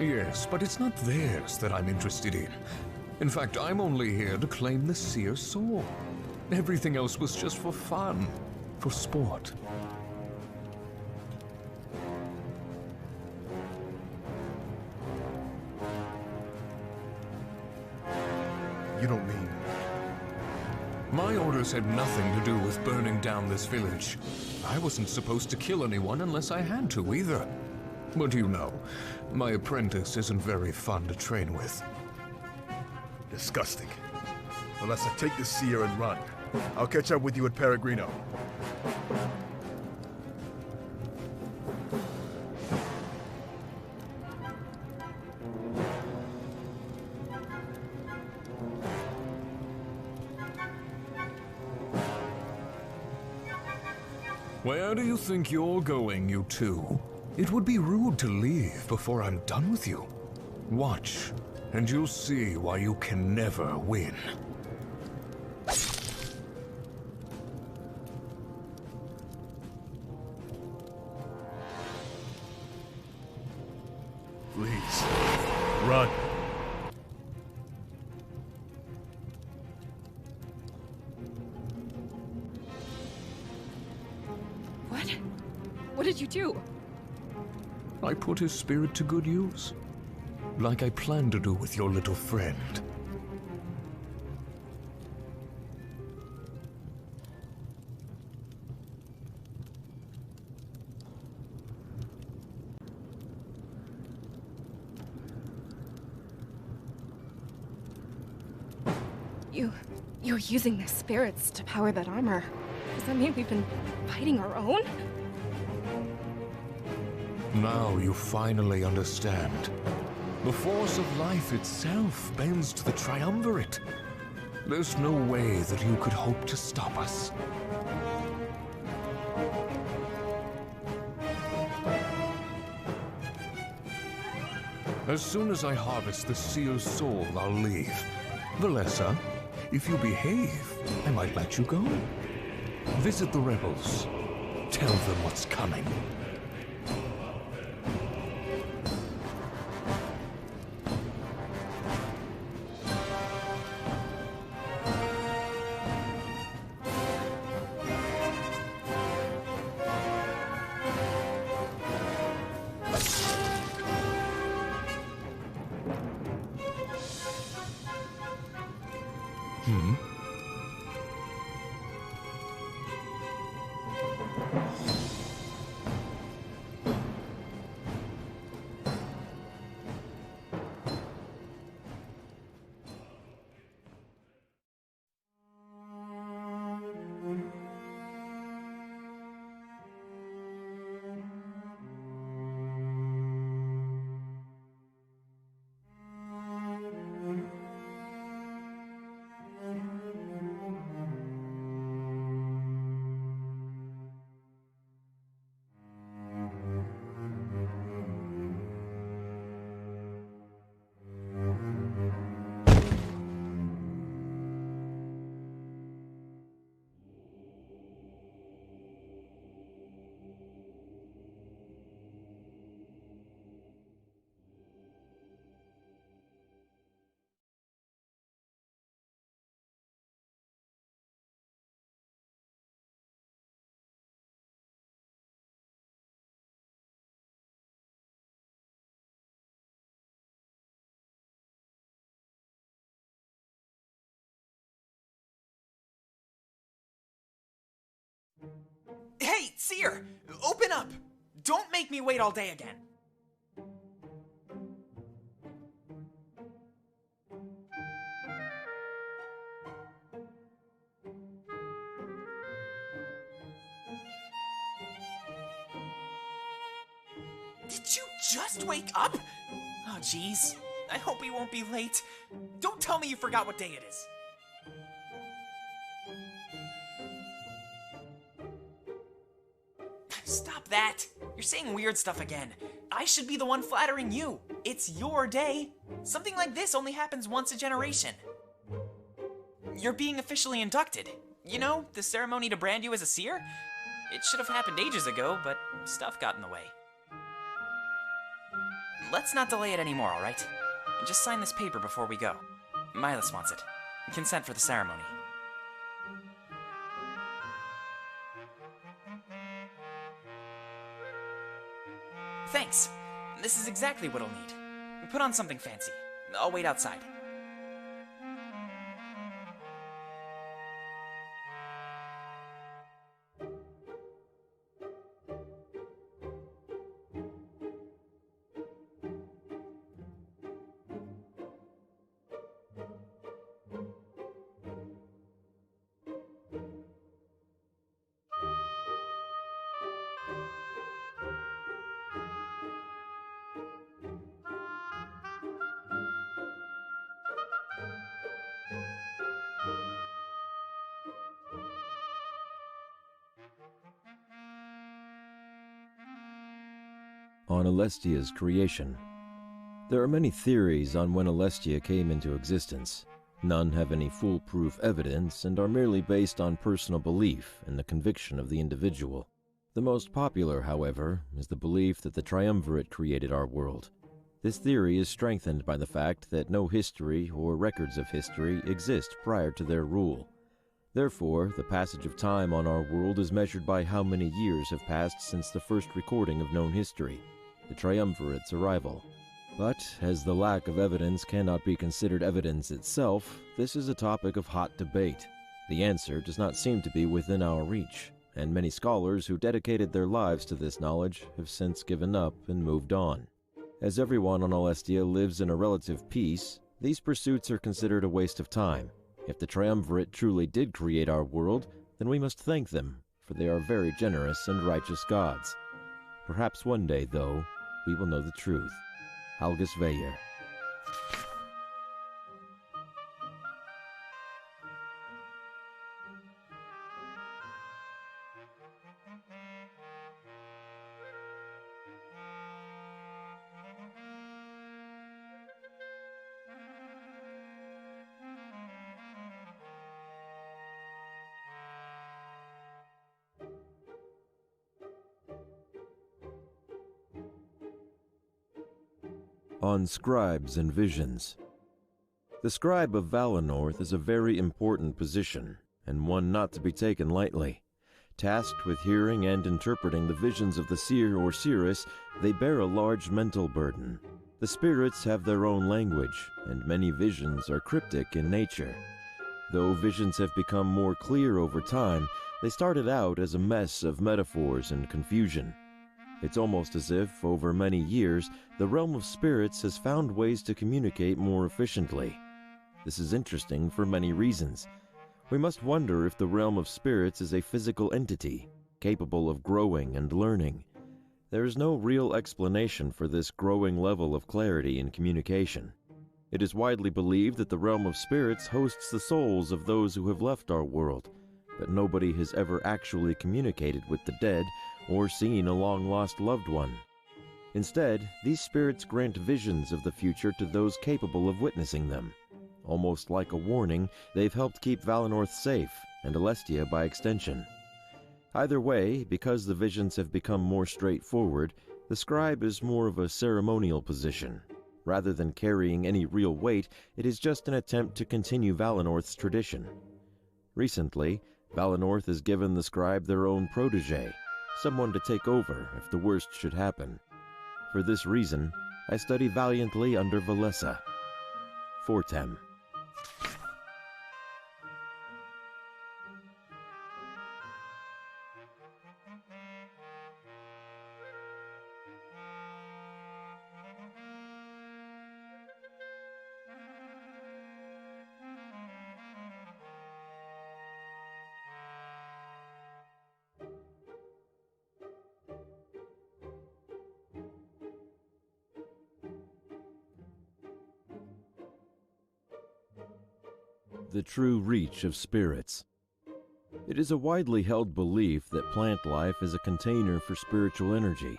Yes, but it's not theirs that I'm interested in. In fact, I'm only here to claim the Seer's soul. Everything else was just for fun, for sport. You don't mean... My orders had nothing to do with burning down this village. I wasn't supposed to kill anyone unless I had to, either. But you know, my apprentice isn't very fun to train with. Disgusting. Well, let's take the Seer and run. I'll catch up with you at Peregrino. Where do you think you're going, you two? It would be rude to leave before I'm done with you. Watch, and you'll see why you can never win. Please, run. What? What did you do? I put his spirit to good use, like I planned to do with your little friend. You're using the spirits to power that armor. Does that mean we've been fighting our own? Now you finally understand. The force of life itself bends to the triumvirate. There's no way that you could hope to stop us. As soon as I harvest the Seer's soul, I'll leave. Valessa, if you behave, I might let you go. Visit the rebels. Tell them what's coming. Hey, Seer! Open up! Don't make me wait all day again! Did you just wake up? Oh, jeez. I hope we won't be late. Don't tell me you forgot what day it is. Stop that! You're saying weird stuff again. I should be the one flattering you. It's your day. Something like this only happens once a generation. You're being officially inducted. You know, the ceremony to brand you as a seer? It should have happened ages ago, but stuff got in the way. Let's not delay it anymore, alright? Just sign this paper before we go. Milas wants it. Consent for the ceremony. Thanks. This is exactly what I'll need. Put on something fancy. I'll wait outside. On Alestia's creation. There are many theories on when Alestia came into existence. None have any foolproof evidence and are merely based on personal belief and the conviction of the individual. The most popular, however, is the belief that the Triumvirate created our world. This theory is strengthened by the fact that no history or records of history exist prior to their rule. Therefore, the passage of time on our world is measured by how many years have passed since the first recording of known history, the Triumvirate's arrival. But, as the lack of evidence cannot be considered evidence itself, this is a topic of hot debate. The answer does not seem to be within our reach, and many scholars who dedicated their lives to this knowledge have since given up and moved on. As everyone on Alestia lives in a relative peace, these pursuits are considered a waste of time. If the Triumvirate truly did create our world, then we must thank them, for they are very generous and righteous gods. Perhaps one day, though, we will know the truth. Algus Veyer. On Scribes and Visions. The Scribe of Valenorth is a very important position, and one not to be taken lightly. Tasked with hearing and interpreting the visions of the seer or seeress, they bear a large mental burden. The spirits have their own language, and many visions are cryptic in nature. Though visions have become more clear over time, they started out as a mess of metaphors and confusion. It's almost as if, over many years, the realm of spirits has found ways to communicate more efficiently. This is interesting for many reasons. We must wonder if the realm of spirits is a physical entity, capable of growing and learning. There is no real explanation for this growing level of clarity in communication. It is widely believed that the realm of spirits hosts the souls of those who have left our world, but nobody has ever actually communicated with the dead or seen a long-lost loved one. Instead, these spirits grant visions of the future to those capable of witnessing them. Almost like a warning, they've helped keep Valenorth safe, and Alestia by extension. Either way, because the visions have become more straightforward, the scribe is more of a ceremonial position. Rather than carrying any real weight, it is just an attempt to continue Valenorth's tradition. Recently, Valenorth has given the scribe their own protege, someone to take over if the worst should happen. For this reason, I study valiantly under Valessa. Fortem. The true reach of spirits. It is a widely held belief that plant life is a container for spiritual energy.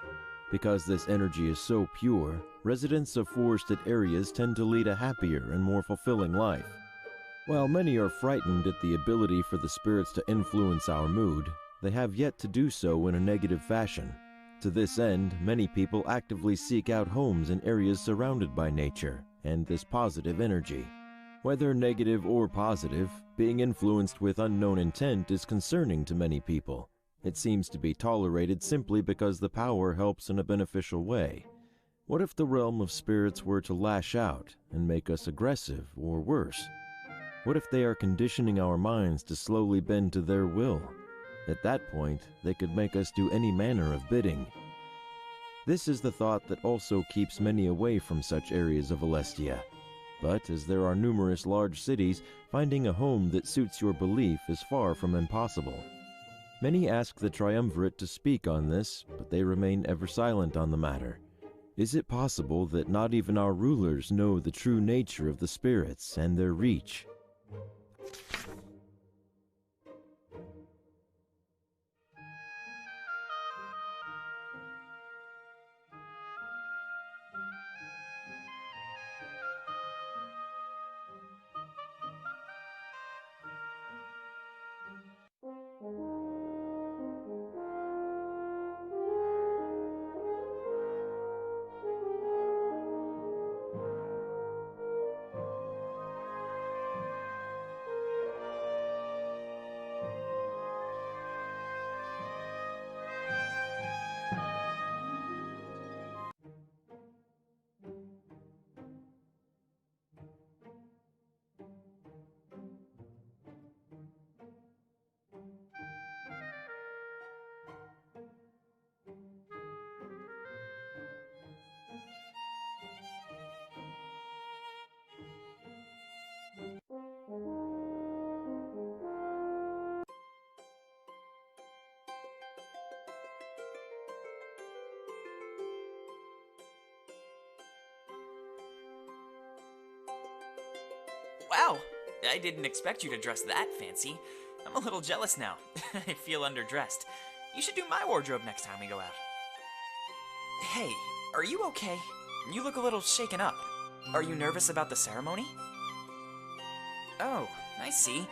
Because this energy is so pure, residents of forested areas tend to lead a happier and more fulfilling life. While many are frightened at the ability for the spirits to influence our mood, they have yet to do so in a negative fashion. To this end, many people actively seek out homes in areas surrounded by nature and this positive energy. Whether negative or positive, being influenced with unknown intent is concerning to many people. It seems to be tolerated simply because the power helps in a beneficial way. What if the realm of spirits were to lash out and make us aggressive or worse? What if they are conditioning our minds to slowly bend to their will? At that point, they could make us do any manner of bidding. This is the thought that also keeps many away from such areas of Alestia. But as there are numerous large cities, finding a home that suits your belief is far from impossible. Many ask the Triumvirate to speak on this, but they remain ever silent on the matter. Is it possible that not even our rulers know the true nature of the spirits and their reach? Wow, I didn't expect you to dress that fancy. I'm a little jealous now. I feel underdressed. You should do my wardrobe next time we go out. Hey, are you okay? You look a little shaken up. Are you nervous about the ceremony? Oh, I see.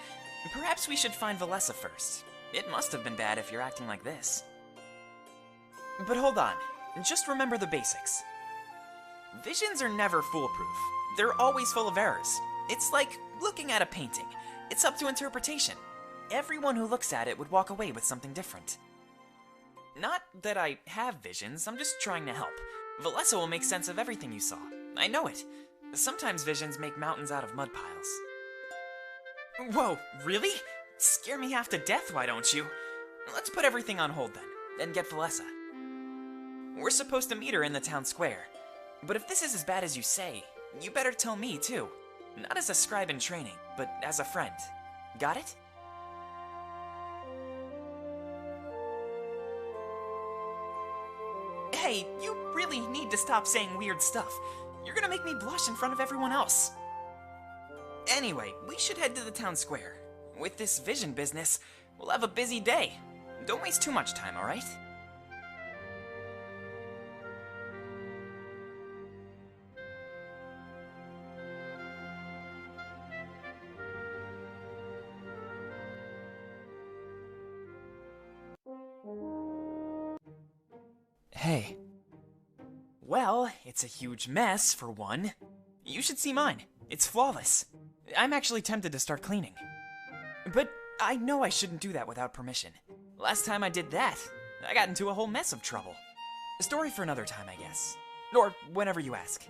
Perhaps we should find Valessa first. It must have been bad if you're acting like this. But hold on. Just remember the basics. Visions are never foolproof. They're always full of errors. It's like looking at a painting. It's up to interpretation. Everyone who looks at it would walk away with something different. Not that I have visions, I'm just trying to help. Valessa will make sense of everything you saw. I know it. Sometimes visions make mountains out of mud piles. Whoa, really? Scare me half to death, why don't you? Let's put everything on hold then, and get Valessa. We're supposed to meet her in the town square. But if this is as bad as you say, you better tell me too. Not as a scribe in training, but as a friend. Got it? Hey, you really need to stop saying weird stuff. You're gonna make me blush in front of everyone else. Anyway, we should head to the town square. With this vision business, we'll have a busy day. Don't waste too much time, alright? Hey. Well, it's a huge mess, for one. You should see mine. It's flawless. I'm actually tempted to start cleaning. But I know I shouldn't do that without permission. Last time I did that, I got into a whole mess of trouble. A story for another time, I guess. Or whenever you ask.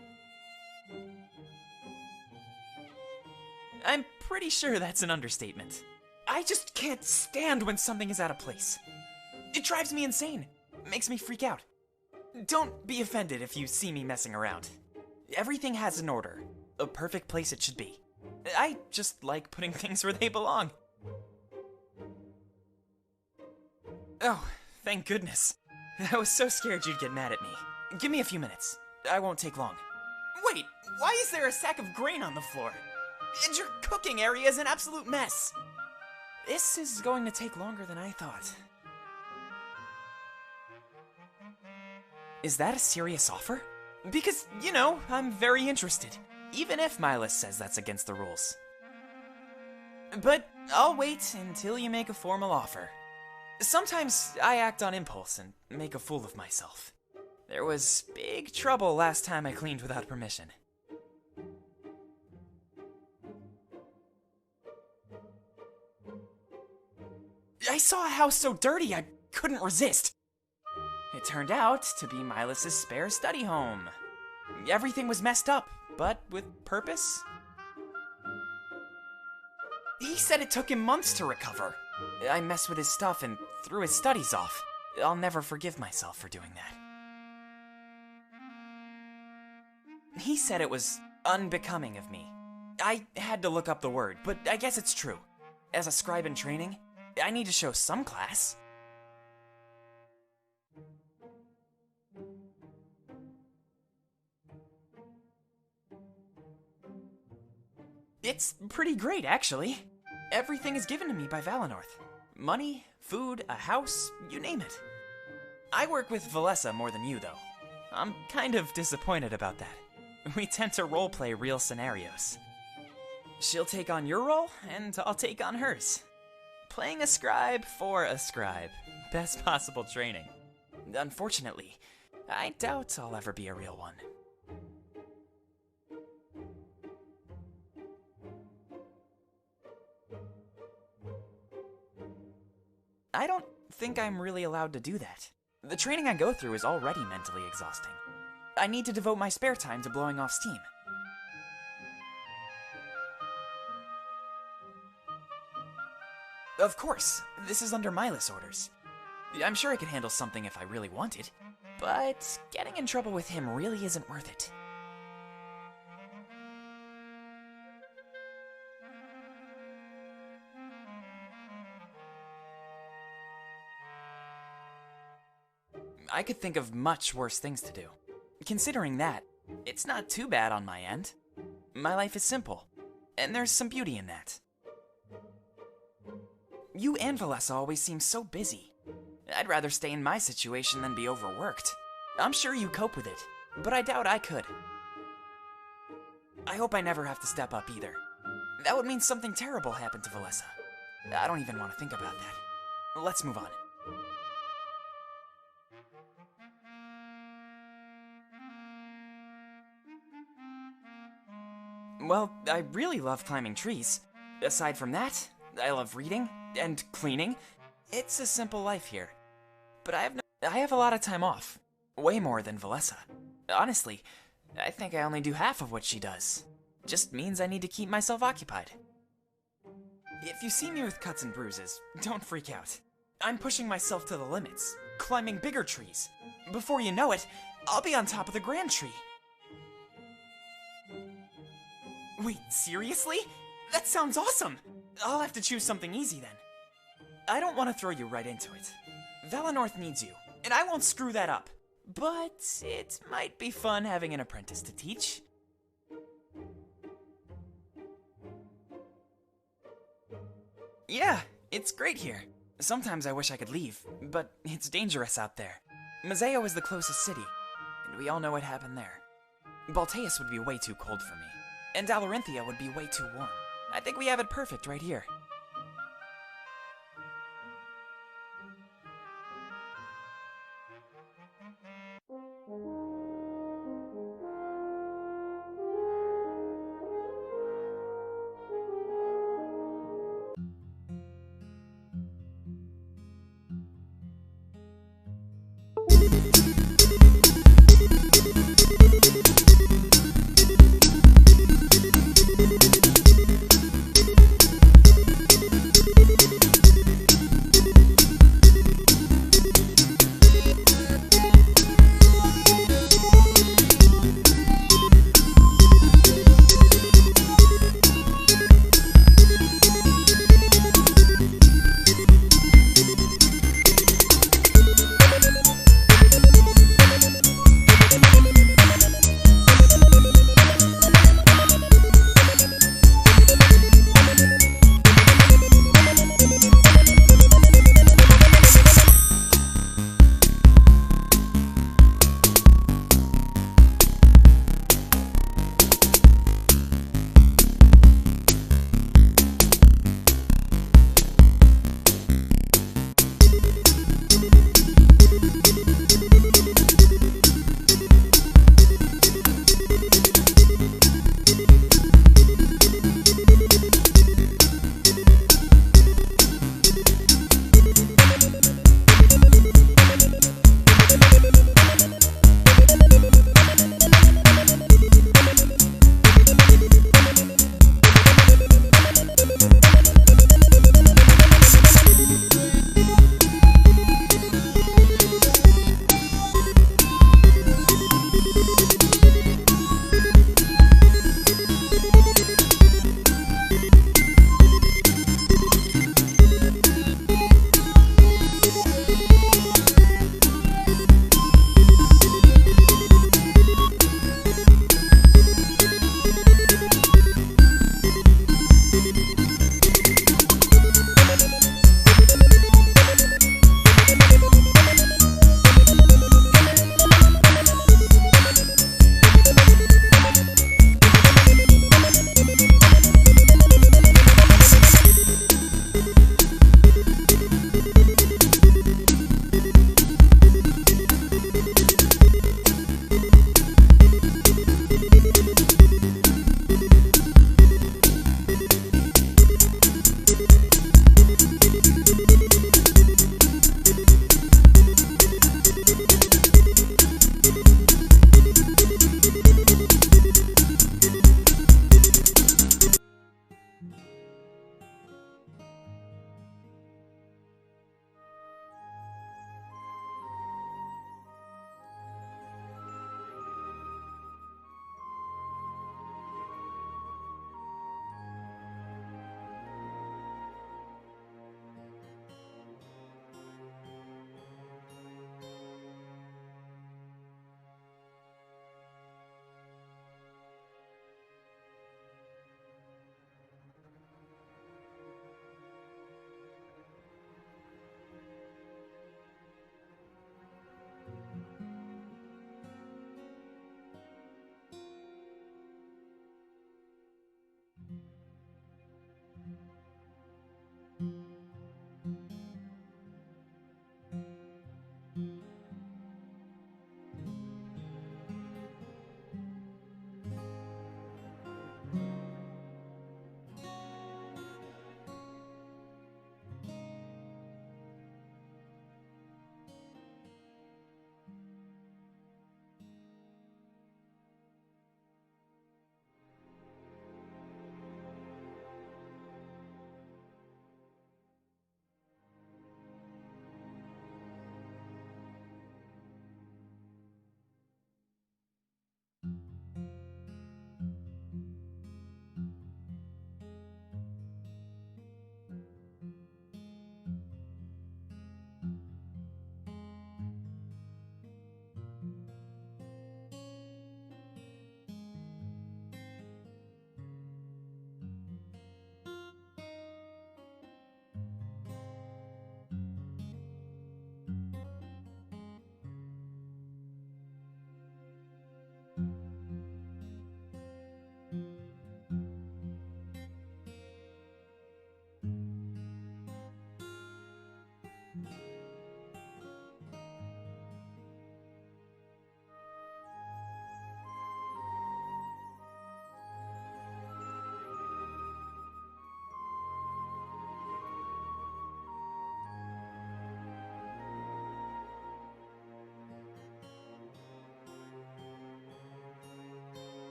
I'm pretty sure that's an understatement. I just can't stand when something is out of place. It drives me insane. Makes me freak out. Don't be offended if you see me messing around. Everything has an order. A perfect place it should be. I just like putting things where they belong. Oh, thank goodness. I was so scared you'd get mad at me. Give me a few minutes. I won't take long. Wait, why is there a sack of grain on the floor? And your cooking area is an absolute mess. This is going to take longer than I thought. Is that a serious offer? Because, you know, I'm very interested. Even if Milas says that's against the rules. But I'll wait until you make a formal offer. Sometimes I act on impulse and make a fool of myself. There was big trouble last time I cleaned without permission. I saw a house so dirty I couldn't resist. It turned out to be Milas' spare study home. Everything was messed up, but with purpose. He said it took him months to recover. I messed with his stuff and threw his studies off. I'll never forgive myself for doing that. He said it was unbecoming of me. I had to look up the word, but I guess it's true. As a scribe in training, I need to show some class. It's pretty great, actually. Everything is given to me by Valenorth. Money, food, a house, you name it. I work with Valessa more than you, though. I'm kind of disappointed about that. We tend to roleplay real scenarios. She'll take on your role, and I'll take on hers. Playing a scribe for a scribe. Best possible training. Unfortunately, I doubt I'll ever be a real one. I don't think I'm really allowed to do that. The training I go through is already mentally exhausting. I need to devote my spare time to blowing off steam. Of course, this is under Milas' orders. I'm sure I could handle something if I really wanted, but getting in trouble with him really isn't worth it. I could think of much worse things to do. Considering that, it's not too bad on my end. My life is simple, and there's some beauty in that. You and Valessa always seem so busy. I'd rather stay in my situation than be overworked. I'm sure you cope with it, but I doubt I could. I hope I never have to step up either. That would mean something terrible happened to Valessa. I don't even want to think about that. Let's move on. Well, I really love climbing trees. Aside from that, I love reading and cleaning. It's a simple life here. But I have a lot of time off. Way more than Valessa. Honestly, I think I only do half of what she does. Just means I need to keep myself occupied. If you see me with cuts and bruises, don't freak out. I'm pushing myself to the limits, climbing bigger trees. Before you know it, I'll be on top of the Grand Tree. Wait, seriously? That sounds awesome! I'll have to choose something easy then. I don't want to throw you right into it. Valenorth needs you, and I won't screw that up. But it might be fun having an apprentice to teach. Yeah, it's great here. Sometimes I wish I could leave, but it's dangerous out there. Mazeo is the closest city, and we all know what happened there. Balteus would be way too cold for me, and Dalarinthia would be way too warm. I think we have it perfect right here.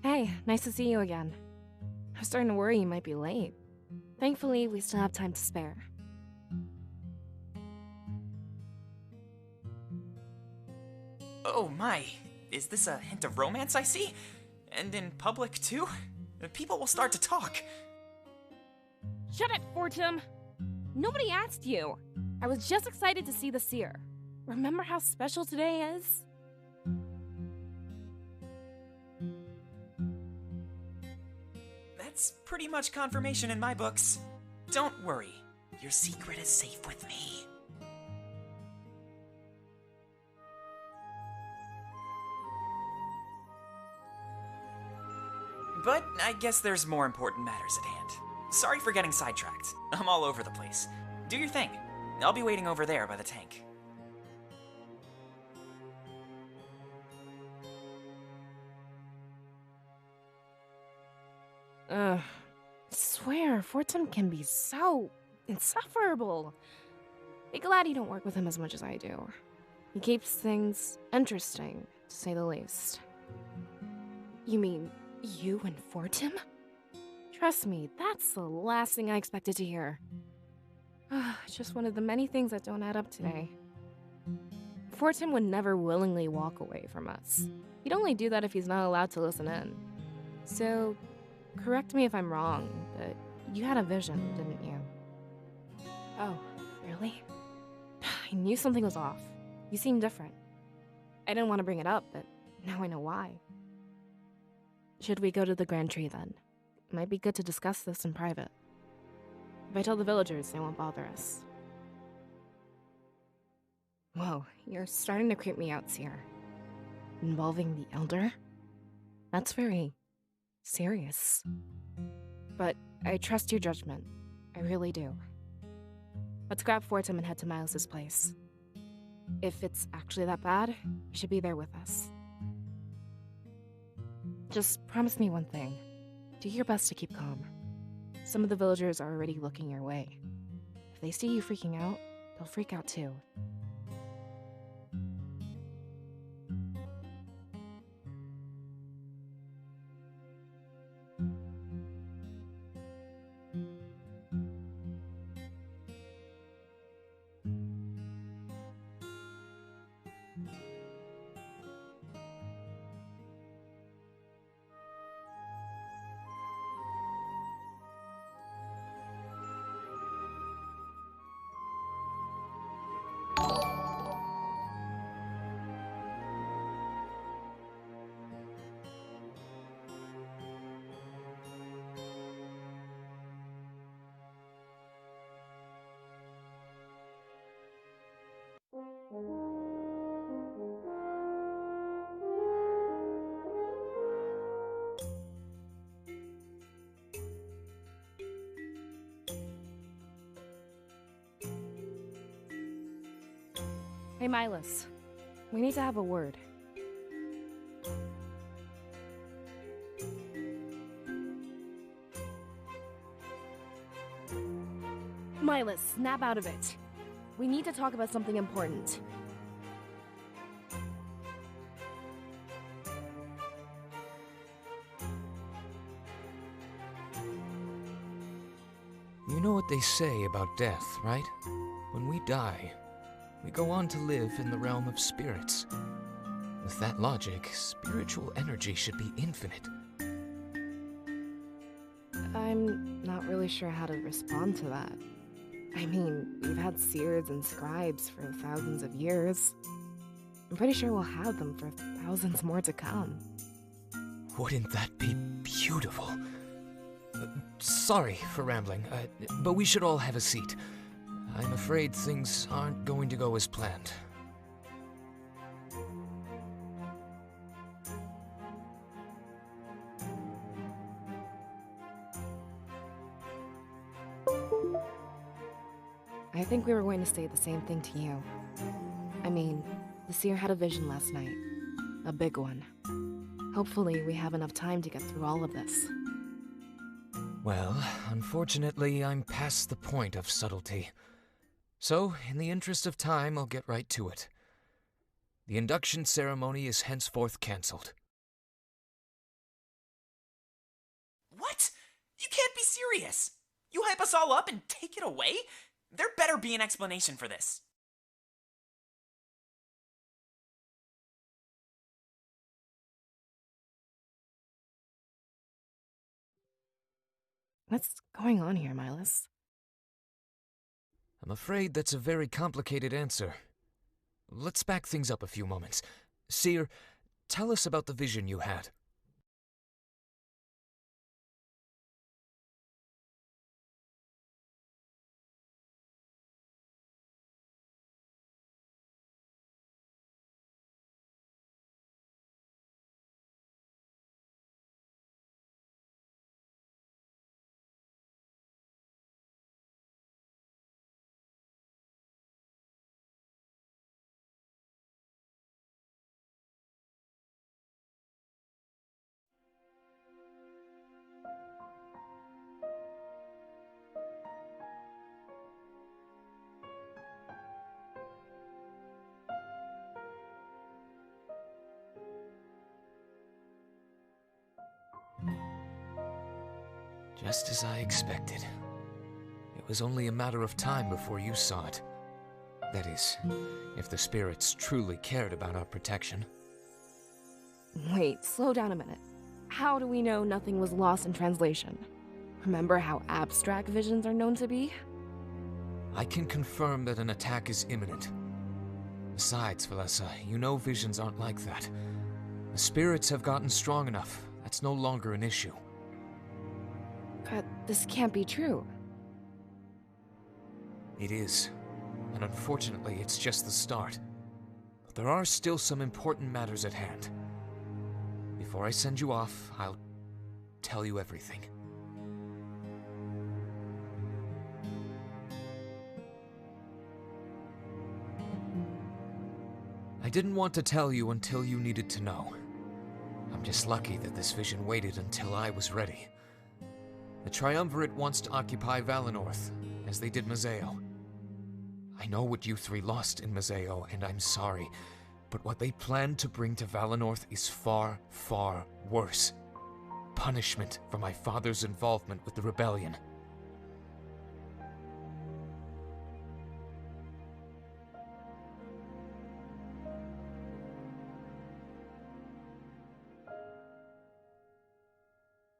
Hey, nice to see you again. I was starting to worry you might be late. Thankfully, we still have time to spare. Oh my, is this a hint of romance I see? And in public too? People will start to talk. Shut it, Fortum! Nobody asked you. I was just excited to see the seer. Remember how special today is? That's pretty much confirmation in my books. Don't worry, your secret is safe with me. But I guess there's more important matters at hand. Sorry for getting sidetracked. I'm all over the place. Do your thing. I'll be waiting over there by the tank. Swear, Fortum can be so insufferable. Be glad you don't work with him as much as I do. He keeps things interesting, to say the least. You mean you and Fortum? Trust me, that's the last thing I expected to hear. Just one of the many things that don't add up today. Fortum would never willingly walk away from us. He'd only do that if he's not allowed to listen in. So, correct me if I'm wrong, but you had a vision, didn't you? Oh, really? I knew something was off. You seemed different. I didn't want to bring it up, but now I know why. Should we go to the Grand Tree then? It might be good to discuss this in private. If I tell the villagers, they won't bother us. Whoa, you're starting to creep me out, Seer. Involving the Elder? That's very serious. But I trust your judgment. I really do. Let's grab Fortum and head to Miles's place. If it's actually that bad, you should be there with us. Just promise me one thing. Do your best to keep calm. Some of the villagers are already looking your way. If they see you freaking out, they'll freak out too. Hey, Miles. We need to have a word. Miles, snap out of it. We need to talk about something important. You know what they say about death, right? When we die, we go on to live in the realm of spirits. With that logic, spiritual energy should be infinite. I'm not really sure how to respond to that. I mean, we've had seers and scribes for thousands of years. I'm pretty sure we'll have them for thousands more to come. Wouldn't that be beautiful? Sorry for rambling, but we should all have a seat. I'm afraid things aren't going to go as planned. I think we were going to say the same thing to you. I mean, the seer had a vision last night. A big one. Hopefully we have enough time to get through all of this. Well, unfortunately, I'm past the point of subtlety. So, in the interest of time, I'll get right to it. The induction ceremony is henceforth cancelled. What? You can't be serious. You hype us all up and take it away? There better be an explanation for this. What's going on here, Miles? I'm afraid that's a very complicated answer. Let's back things up a few moments. Seer, tell us about the vision you had. Just as I expected. It was only a matter of time before you saw it. That is, if the spirits truly cared about our protection. Wait, slow down a minute. How do we know nothing was lost in translation? Remember how abstract visions are known to be? I can confirm that an attack is imminent. Besides, Valessa, you know visions aren't like that. The spirits have gotten strong enough. That's no longer an issue. But this can't be true. It is. And unfortunately, it's just the start. But there are still some important matters at hand. Before I send you off, I'll tell you everything. I didn't want to tell you until you needed to know. I'm just lucky that this vision waited until I was ready. The Triumvirate wants to occupy Valenorth, as they did Mazeo. I know what you three lost in Mazeo, and I'm sorry, but what they plan to bring to Valenorth is far, far worse. Punishment for my father's involvement with the rebellion.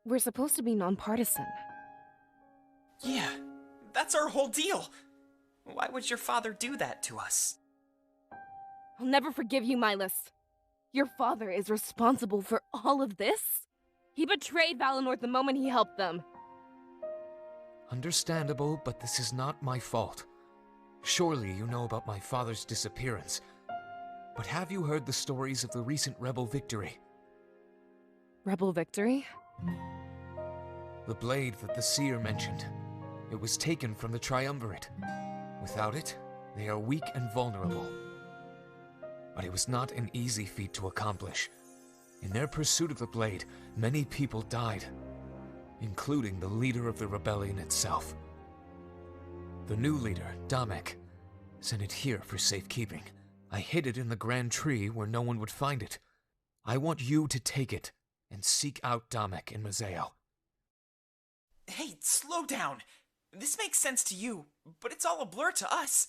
We're supposed to be nonpartisan. Yeah, that's our whole deal. Why would your father do that to us? I'll never forgive you, Miles. Your father is responsible for all of this? He betrayed Valinor the moment he helped them. Understandable, but this is not my fault. Surely you know about my father's disappearance. But have you heard the stories of the recent rebel victory? Rebel victory? The blade that the seer mentioned. It was taken from the Triumvirate. Without it, they are weak and vulnerable. But it was not an easy feat to accomplish. In their pursuit of the blade, many people died, including the leader of the rebellion itself. The new leader, Damek, sent it here for safekeeping. I hid it in the grand tree where no one would find it. I want you to take it and seek out Damek in Mazeo. Hey, slow down. This makes sense to you, but it's all a blur to us.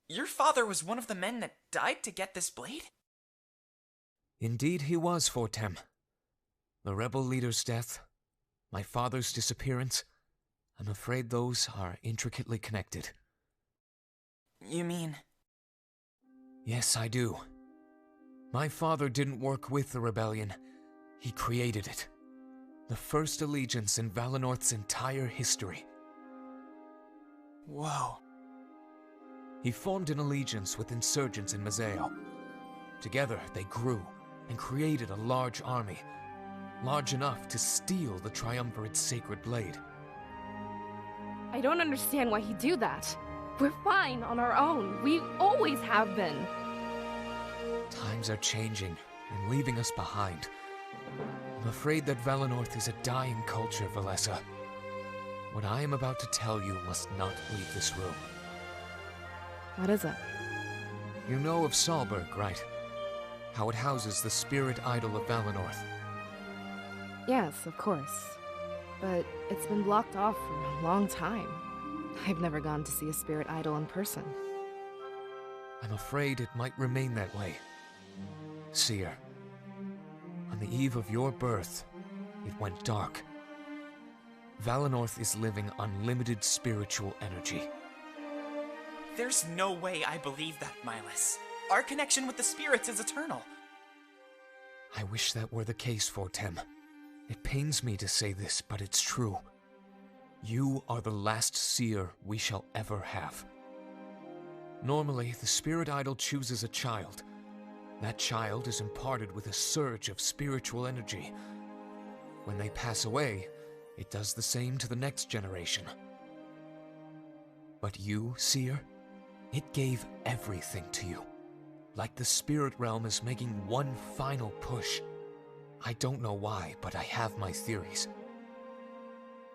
Your father was one of the men that died to get this blade? Indeed he was, Fortem. The rebel leader's death, my father's disappearance, I'm afraid those are intricately connected. You mean? Yes, I do. My father didn't work with the rebellion. He created it. The first allegiance in Valenorth's entire history. Whoa. He formed an allegiance with insurgents in Mazeo. Together, they grew and created a large army, large enough to steal the Triumvirate's sacred blade. I don't understand why he'd do that. We're fine on our own. We always have been. Times are changing and leaving us behind. I'm afraid that Valenorth is a dying culture, Valessa. What I am about to tell you must not leave this room. What is it? You know of Salberg, right? How it houses the spirit idol of Valenorth. Yes, of course. but it's been blocked off for a long time. I've never gone to see a spirit idol in person. I'm afraid it might remain that way. Seer, on the eve of your birth, it went dark. Valenorth is living unlimited spiritual energy. There's no way I believe that, Miles. Our connection with the spirits is eternal. I wish that were the case, Fortem. It pains me to say this, but it's true. You are the last seer we shall ever have. Normally, the spirit idol chooses a child. That child is imparted with a surge of spiritual energy. When they pass away, it does the same to the next generation. But you, Seer, it gave everything to you. Like the spirit realm is making one final push. I don't know why, but I have my theories.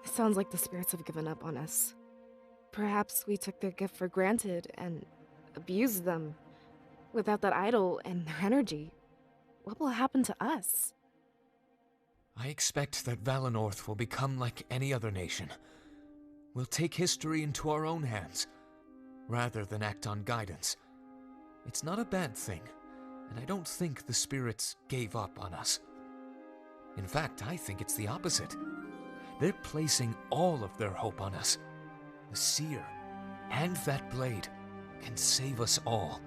It sounds like the spirits have given up on us. Perhaps we took their gift for granted and abused them. Without that idol and their energy, what will happen to us? I expect that Valenorth will become like any other nation. We'll take history into our own hands, rather than act on guidance. It's not a bad thing, and I don't think the spirits gave up on us. In fact, I think it's the opposite. They're placing all of their hope on us. The Seer and that blade can save us all.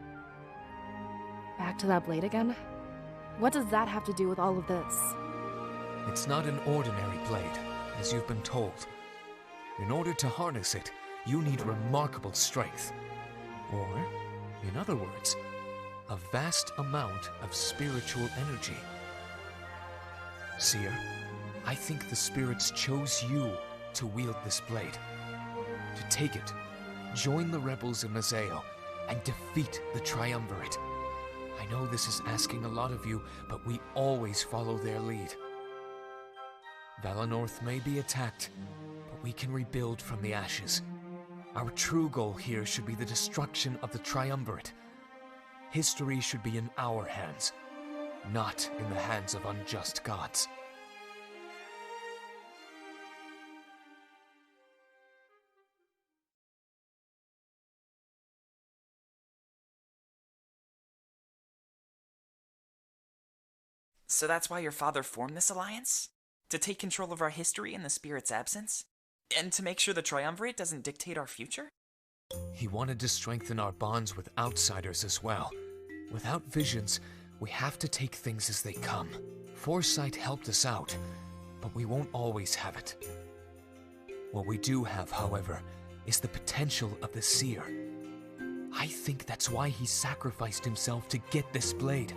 Back to that blade again? What does that have to do with all of this? It's not an ordinary blade, as you've been told. In order to harness it, you need remarkable strength. Or, in other words, a vast amount of spiritual energy. Seer, I think the spirits chose you to wield this blade. To take it, join the rebels in Mazeo, and defeat the Triumvirate. I know this is asking a lot of you, but we always follow their lead. Valenorth may be attacked, but we can rebuild from the ashes. Our true goal here should be the destruction of the Triumvirate. History should be in our hands, not in the hands of unjust gods. So that's why your father formed this alliance? To take control of our history in the spirit's absence? And to make sure the Triumvirate doesn't dictate our future? He wanted to strengthen our bonds with outsiders as well. Without visions, we have to take things as they come. Foresight helped us out, but we won't always have it. What we do have, however, is the potential of the Seer. I think that's why he sacrificed himself to get this blade.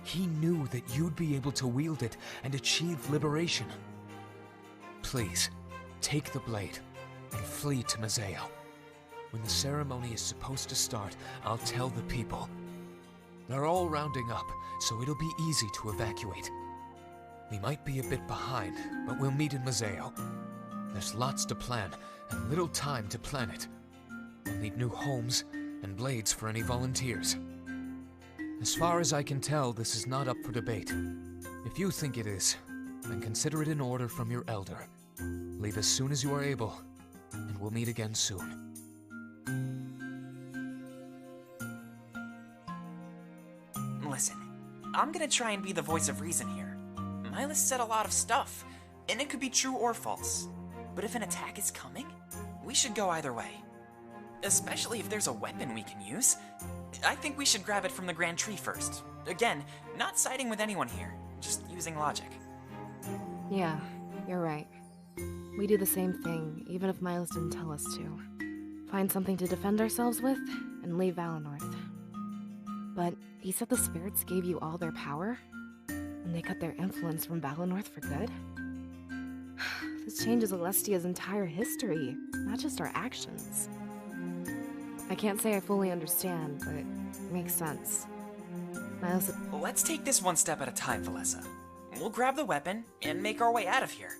He knew that you'd be able to wield it and achieve liberation. Please, take the blade and flee to Mazeo. When the ceremony is supposed to start, I'll tell the people. They're all rounding up, so it'll be easy to evacuate. We might be a bit behind, but we'll meet in Mazeo. There's lots to plan, and little time to plan it. We'll need new homes and blades for any volunteers. As far as I can tell, this is not up for debate. If you think it is, then consider it an order from your elder. Leave as soon as you are able, and we'll meet again soon. Listen, I'm gonna try and be the voice of reason here. Miles said a lot of stuff, and it could be true or false. But if an attack is coming, we should go either way. Especially if there's a weapon we can use. I think we should grab it from the Grand Tree first. Again, not siding with anyone here, just using logic. Yeah, you're right. We do the same thing, even if Miles didn't tell us to. Find something to defend ourselves with, and leave Valenorth. But he said the spirits gave you all their power? And they cut their influence from Valenorth for good? This changes Alestia's entire history, not just our actions. I can't say I fully understand, but it makes sense. Miles... Let's take this one step at a time, Valessa. We'll grab the weapon and make our way out of here.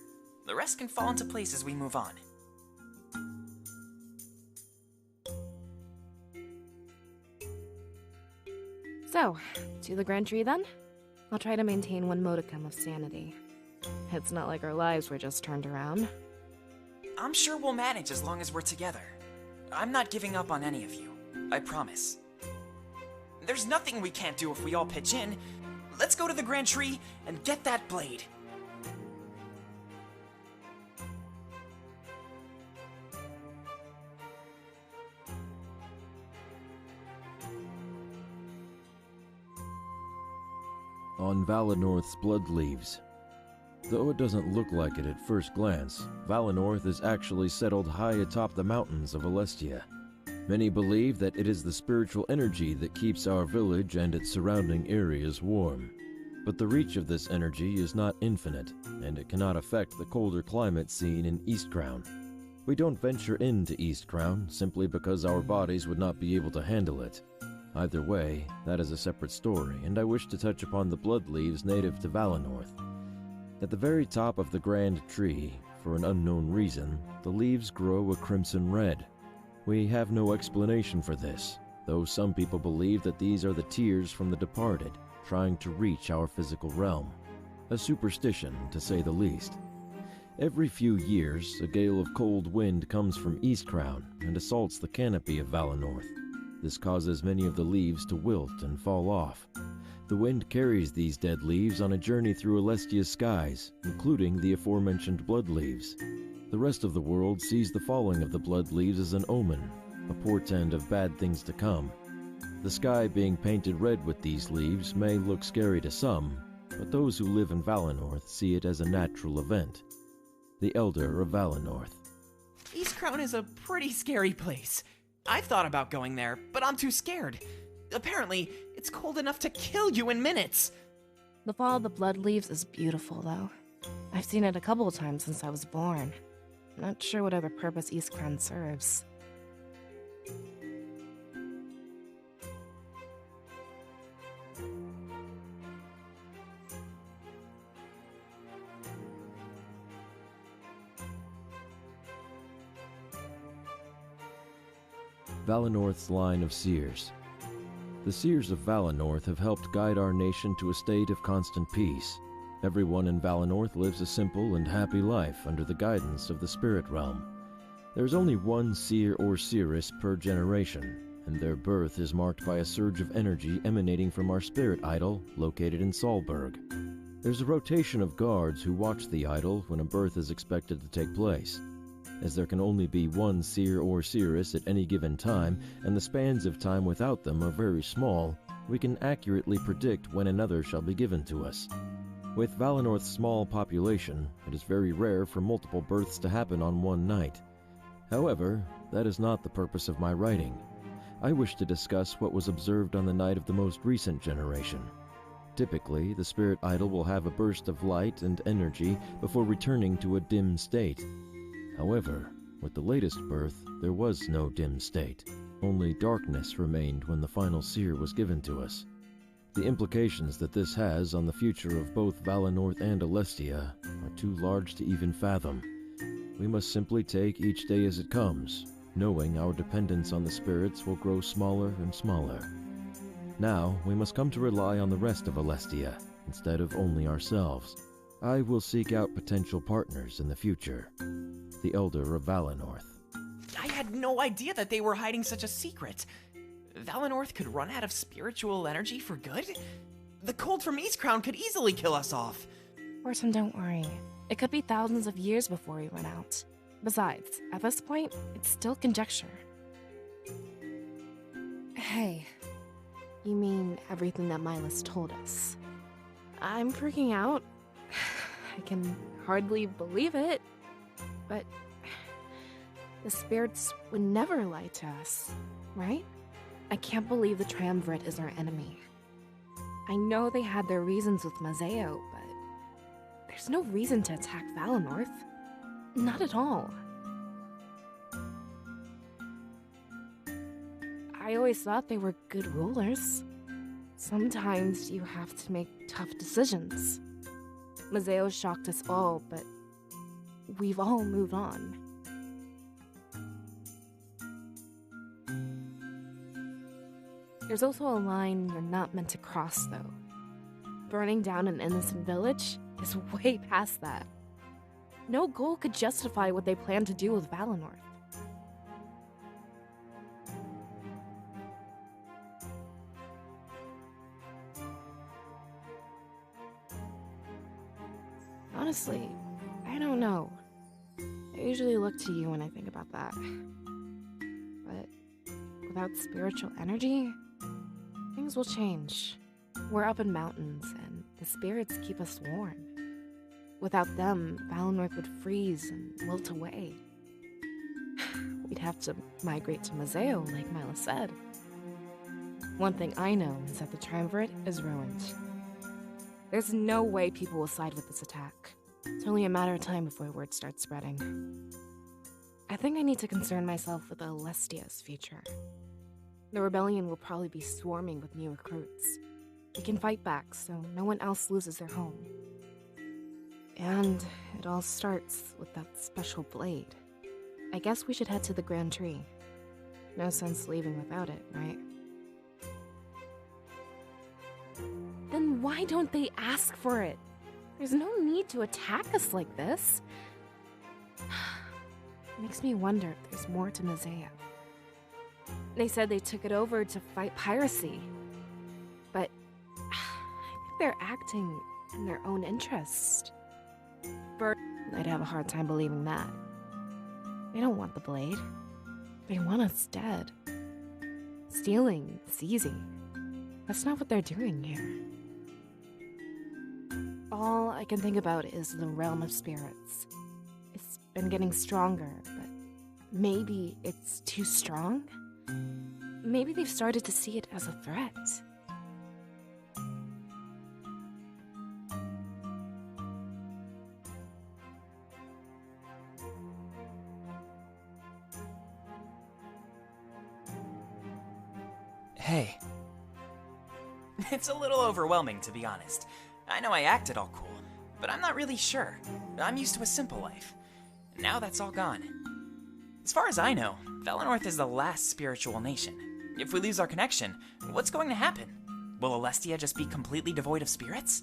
The rest can fall into place as we move on. So, to the Grand Tree then? I'll try to maintain one modicum of sanity. It's not like our lives were just turned around. I'm sure we'll manage as long as we're together. I'm not giving up on any of you. I promise. There's nothing we can't do if we all pitch in. Let's go to the Grand Tree and get that blade. On Valenorth's blood leaves. Though it doesn't look like it at first glance, Valenorth is actually settled high atop the mountains of Alestia. Many believe that it is the spiritual energy that keeps our village and its surrounding areas warm. But the reach of this energy is not infinite, and it cannot affect the colder climate seen in Eastcrown. We don't venture into Eastcrown simply because our bodies would not be able to handle it. Either way, that is a separate story, and I wish to touch upon the blood leaves native to Valenorth. At the very top of the grand tree, for an unknown reason, the leaves grow a crimson red. We have no explanation for this, though some people believe that these are the tears from the departed, trying to reach our physical realm. A superstition, to say the least. Every few years, a gale of cold wind comes from Eastcrown and assaults the canopy of Valenorth. This causes many of the leaves to wilt and fall off. The wind carries these dead leaves on a journey through Alestia's skies, including the aforementioned blood leaves. The rest of the world sees the falling of the blood leaves as an omen, a portent of bad things to come. The sky being painted red with these leaves may look scary to some, but those who live in Valenorth see it as a natural event. The Elder of Valenorth. Eastcrown is a pretty scary place. I've thought about going there, but I'm too scared. Apparently, it's cold enough to kill you in minutes. The fall of the blood leaves is beautiful, though. I've seen it a couple of times since I was born. Not sure what other purpose Eastcrown serves. Valenorth's line of seers. The seers of Valenorth have helped guide our nation to a state of constant peace. Everyone in Valenorth lives a simple and happy life under the guidance of the spirit realm. There is only one seer or seeress per generation, and their birth is marked by a surge of energy emanating from our spirit idol located in Solberg. There's a rotation of guards who watch the idol when a birth is expected to take place. As there can only be one seer or seeress at any given time, and the spans of time without them are very small, we can accurately predict when another shall be given to us. With Valenorth's small population, it is very rare for multiple births to happen on one night. However, that is not the purpose of my writing. I wish to discuss what was observed on the night of the most recent generation. Typically, the spirit idol will have a burst of light and energy before returning to a dim state. However, with the latest birth, there was no dim state. Only darkness remained when the final seer was given to us. The implications that this has on the future of both Valenorth and Alestia are too large to even fathom. We must simply take each day as it comes, knowing our dependence on the spirits will grow smaller and smaller. Now, we must come to rely on the rest of Alestia, instead of only ourselves. I will seek out potential partners in the future. The Elder of Valenorth. I had no idea that they were hiding such a secret. Valenorth could run out of spiritual energy for good? The cold from Eastcrown could easily kill us off. Orson, don't worry. It could be thousands of years before we run out. Besides, at this point, it's still conjecture. Hey, you mean everything that Milas told us? I'm freaking out. I can hardly believe it. But the spirits would never lie to us, right? I can't believe the Triumvirate is our enemy. I know they had their reasons with Mazeo, but there's no reason to attack Valenorth. Not at all. I always thought they were good rulers. Sometimes you have to make tough decisions. Mazeo shocked us all, but we've all moved on. There's also a line you're not meant to cross, though. burning down an innocent village is way past that. No goal could justify what they plan to do with Valinor. Honestly, I don't know. I usually look to you when I think about that. But without spiritual energy, things will change. We're up in mountains, and the spirits keep us warm. Without them, Valinor would freeze and wilt away. We'd have to migrate to Mazeo, like Mila said. One thing I know is that the Triumvirate is ruined. There's no way people will side with this attack. It's only a matter of time before word starts spreading. I think I need to concern myself with Alestia's future. The rebellion will probably be swarming with new recruits. We can fight back so no one else loses their home. And it all starts with that special blade. I guess we should head to the Grand Tree. No sense leaving without it, right? Then why don't they ask for it? There's no need to attack us like this. Makes me wonder if there's more to Mazeo. They said they took it over to fight piracy. But I think they're acting in their own interest. But I'd have a hard time believing that. They don't want the blade. They want us dead. Stealing, seizing. That's not what they're doing here. All I can think about is the realm of spirits. It's been getting stronger, but maybe it's too strong? Maybe they've started to see it as a threat. Hey. It's a little overwhelming, to be honest. I know I acted all cool, but I'm not really sure. I'm used to a simple life. Now that's all gone. As far as I know, Valinor is the last spiritual nation. If we lose our connection, what's going to happen? Will Alestia just be completely devoid of spirits?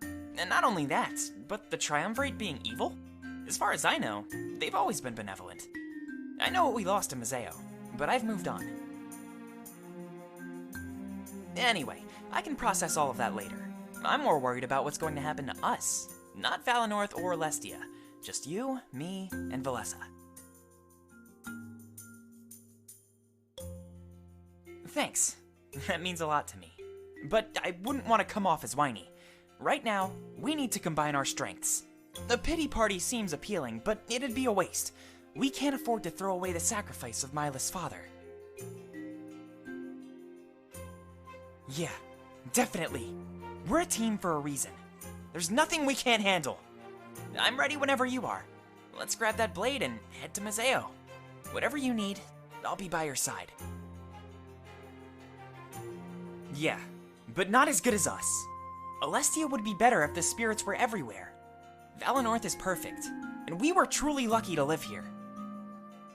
And not only that, but the Triumvirate being evil? As far as I know, they've always been benevolent. I know what we lost in Mazeo, but I've moved on. Anyway, I can process all of that later. I'm more worried about what's going to happen to us. Not Valinor or Alestia. Just you, me, and Valessa. Thanks. That means a lot to me. But I wouldn't want to come off as whiny. Right now, we need to combine our strengths. The pity party seems appealing, but it'd be a waste. We can't afford to throw away the sacrifice of Mila's father. Yeah, definitely. We're a team for a reason. There's nothing we can't handle. I'm ready whenever you are. Let's grab that blade and head to Mazeo. Whatever you need, I'll be by your side. Yeah, but not as good as us. Alestia would be better if the spirits were everywhere. Valinor is perfect, and we were truly lucky to live here.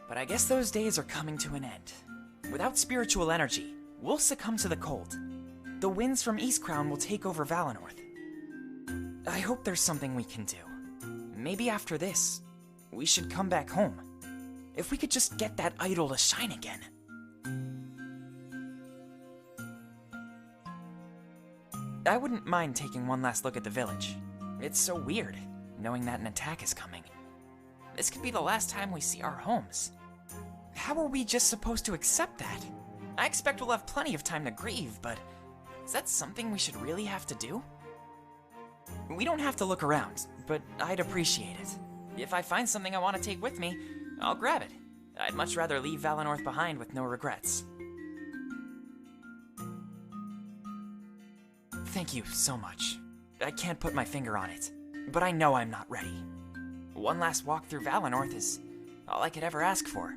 But I guess those days are coming to an end. Without spiritual energy, we'll succumb to the cold. The winds from Eastcrown will take over Valinor. I hope there's something we can do. Maybe after this, we should come back home. If we could just get that idol to shine again. I wouldn't mind taking one last look at the village. It's so weird, knowing that an attack is coming. This could be the last time we see our homes. How are we just supposed to accept that? I expect we'll have plenty of time to grieve, but is that something we should really have to do? We don't have to look around, but I'd appreciate it. If I find something I want to take with me, I'll grab it. I'd much rather leave Valinor behind with no regrets. Thank you so much. I can't put my finger on it, but I know I'm not ready. One last walk through Valinor is all I could ever ask for.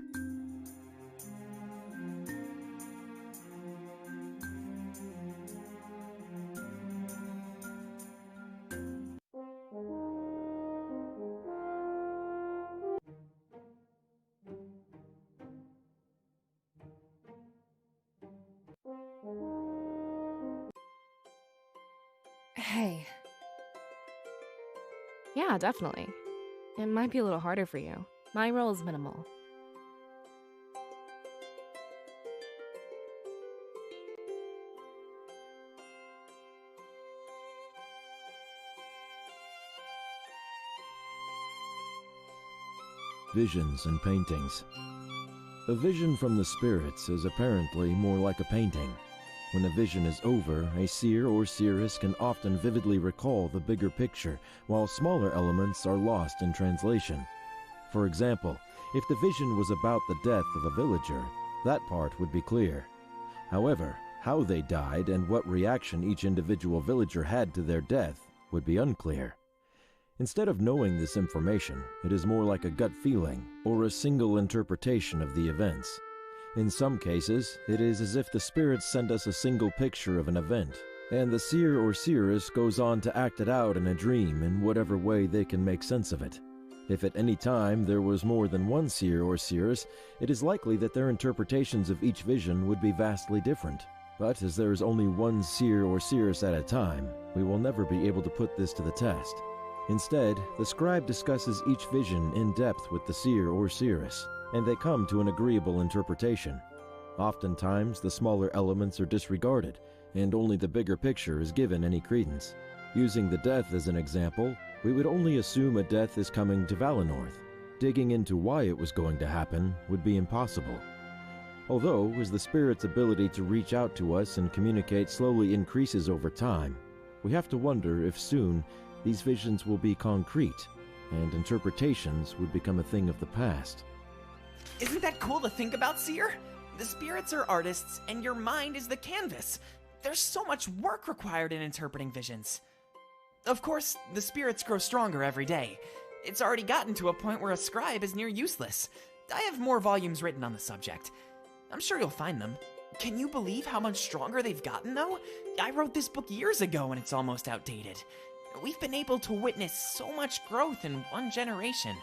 Hey, Yeah, definitely. It might be a little harder for you. My role is minimal. Visions and paintings. A vision from the spirits is apparently more like a painting. When a vision is over, a seer or seeress can often vividly recall the bigger picture, while smaller elements are lost in translation. For example, if the vision was about the death of a villager, that part would be clear. However, how they died and what reaction each individual villager had to their death would be unclear. Instead of knowing this information, it is more like a gut feeling or a single interpretation of the events. In some cases, it is as if the spirits send us a single picture of an event, and the seer or seeress goes on to act it out in a dream in whatever way they can make sense of it. If at any time there was more than one seer or seeress, it is likely that their interpretations of each vision would be vastly different. But as there is only one seer or seeress at a time, we will never be able to put this to the test. Instead, the scribe discusses each vision in depth with the seer or seeress, and they come to an agreeable interpretation. Oftentimes, the smaller elements are disregarded, and only the bigger picture is given any credence. Using the death as an example, we would only assume a death is coming to Valenorth. Digging into why it was going to happen would be impossible. Although, as the spirit's ability to reach out to us and communicate slowly increases over time, we have to wonder if soon these visions will be concrete, and interpretations would become a thing of the past. Isn't that cool to think about, Seer? The spirits are artists, and your mind is the canvas. There's so much work required in interpreting visions. Of course, the spirits grow stronger every day. It's already gotten to a point where a scribe is near useless. I have more volumes written on the subject. I'm sure you'll find them. Can you believe how much stronger they've gotten, though? I wrote this book years ago and it's almost outdated. We've been able to witness so much growth in one generation.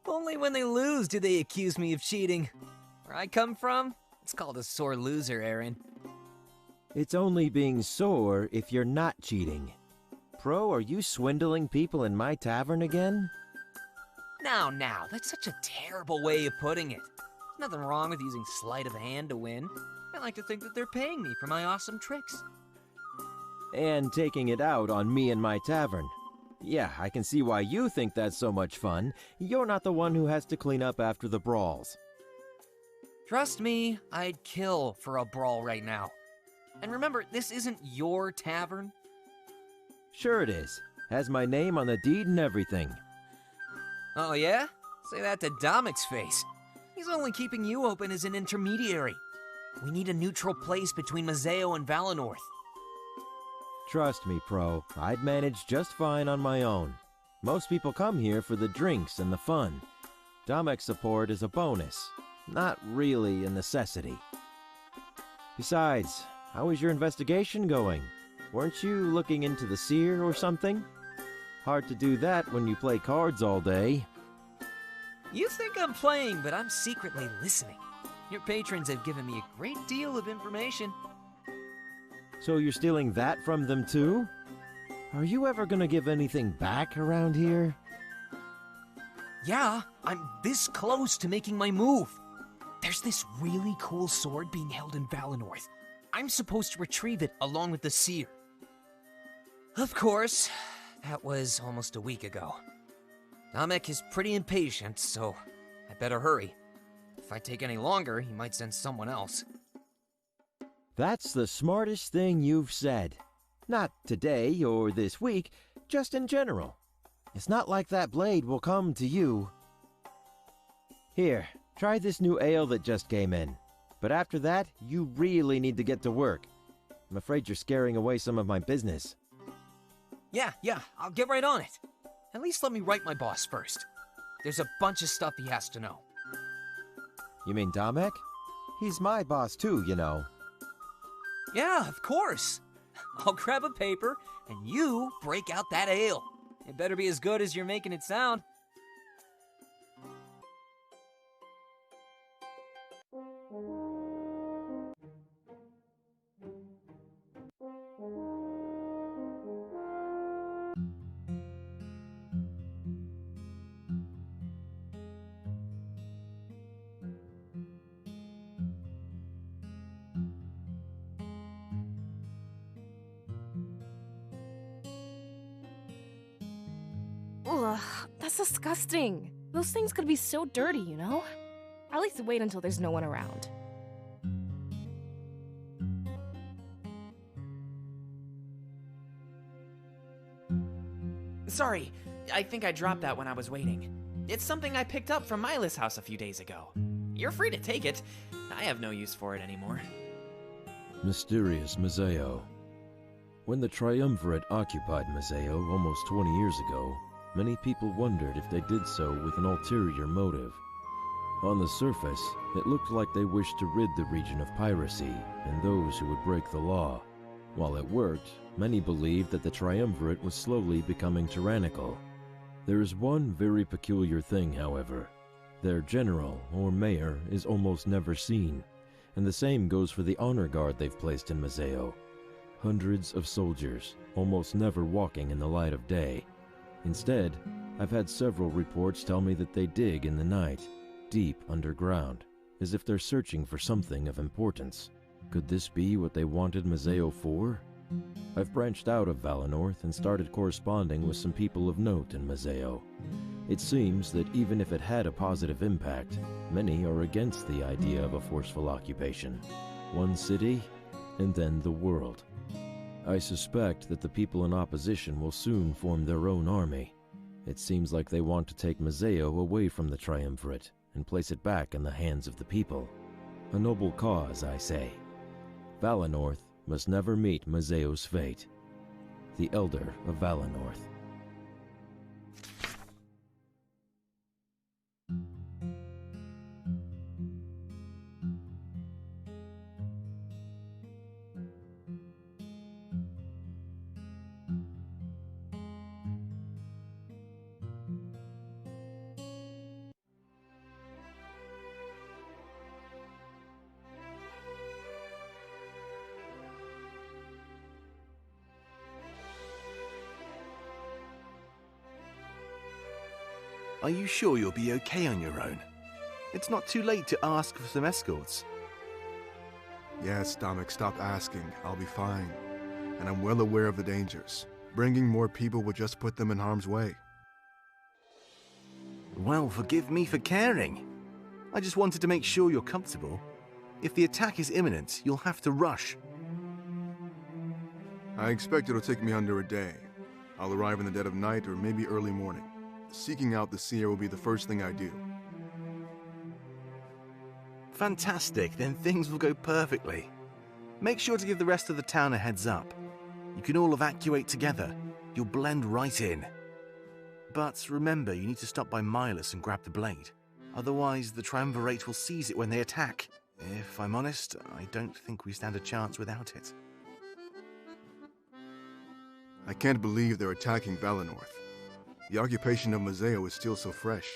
Only when they lose do they accuse me of cheating. Where I come from, it's called a sore loser, Aaron. It's only being sore if you're not cheating. Pro, are you swindling people in my tavern again? Now, that's such a terrible way of putting it. There's nothing wrong with using sleight of hand to win. I like to think that they're paying me for my awesome tricks. And taking it out on me and my tavern. Yeah, I can see why you think that's so much fun. You're not the one who has to clean up after the brawls. Trust me, I'd kill for a brawl right now. And remember, this isn't your tavern. Sure it is. Has my name on the deed and everything. Oh yeah? Say that to Domic's face. He's only keeping you open as an intermediary. We need a neutral place between Mazeo and Valenorth. Trust me, Pro. I'd manage just fine on my own. Most people come here for the drinks and the fun. Domic's support is a bonus, not really a necessity. Besides, how is your investigation going? Weren't you looking into the seer or something? Hard to do that when you play cards all day. You think I'm playing, but I'm secretly listening. Your patrons have given me a great deal of information. So you're stealing that from them too? Are you ever gonna give anything back around here? Yeah, I'm this close to making my move. There's this really cool sword being held in Valenorth. I'm supposed to retrieve it along with the seer. Of course, that was almost a week ago. Domic is pretty impatient, so I better hurry. If I take any longer, he might send someone else. That's the smartest thing you've said. Not today or this week, just in general. It's not like that blade will come to you. Here, try this new ale that just came in. But after that, you really need to get to work. I'm afraid you're scaring away some of my business. Yeah, I'll get right on it. At least let me write my boss first. There's a bunch of stuff he has to know. You mean Domic? He's my boss too, you know. Yeah, of course. I'll grab a paper, and you break out that ale. It better be as good as you're making it sound. Ugh, that's disgusting. Those things could be so dirty, you know? I like to wait until there's no one around. Sorry, I think I dropped that when I was waiting. It's something I picked up from Mila's house a few days ago. You're free to take it. I have no use for it anymore. Mysterious Mazeo. When the Triumvirate occupied Mazeo almost 20 years ago, many people wondered if they did so with an ulterior motive. On the surface, it looked like they wished to rid the region of piracy and those who would break the law. While it worked, many believed that the Triumvirate was slowly becoming tyrannical. There is one very peculiar thing, however. Their general, or mayor, is almost never seen, and the same goes for the honor guard they've placed in Mazeo. Hundreds of soldiers, almost never walking in the light of day. Instead, I've had several reports tell me that they dig in the night, deep underground, as if they're searching for something of importance. Could this be what they wanted Mazeo for? I've branched out of Valenorth and started corresponding with some people of note in Mazeo. It seems that even if it had a positive impact, many are against the idea of a forceful occupation. One city, and then the world. I suspect that the people in opposition will soon form their own army. It seems like they want to take Mazeo away from the Triumvirate and place it back in the hands of the people. A noble cause, I say. Valenorth must never meet Mazeo's fate. The Elder of Valenorth. Are you sure you'll be okay on your own? It's not too late to ask for some escorts. Yes, Dominic, stop asking. I'll be fine. And I'm well aware of the dangers. Bringing more people would just put them in harm's way. Well, forgive me for caring. I just wanted to make sure you're comfortable. If the attack is imminent, you'll have to rush. I expect it'll take me under a day. I'll arrive in the dead of night or maybe early morning. Seeking out the seer will be the first thing I do. Fantastic, then things will go perfectly. Make sure to give the rest of the town a heads up. You can all evacuate together. You'll blend right in. But remember, you need to stop by Milas and grab the blade. Otherwise, the Triumvirate will seize it when they attack. If I'm honest, I don't think we stand a chance without it. I can't believe they're attacking Valenorth. The occupation of Mazeo is still so fresh.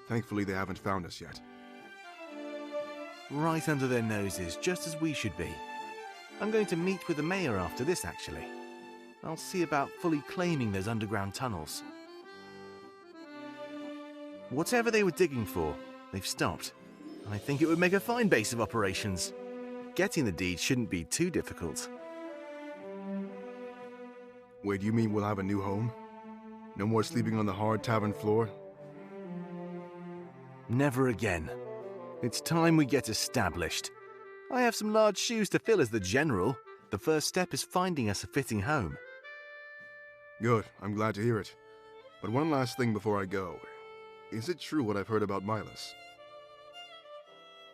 Thankfully, they haven't found us yet. Right under their noses, just as we should be. I'm going to meet with the mayor after this, actually. I'll see about fully claiming those underground tunnels. Whatever they were digging for, they've stopped. And I think it would make a fine base of operations. Getting the deed shouldn't be too difficult. Wait, you mean we'll have a new home? No more sleeping on the hard tavern floor? Never again. It's time we get established. I have some large shoes to fill as the general. The first step is finding us a fitting home. Good, I'm glad to hear it. But one last thing before I go. Is it true what I've heard about Milas?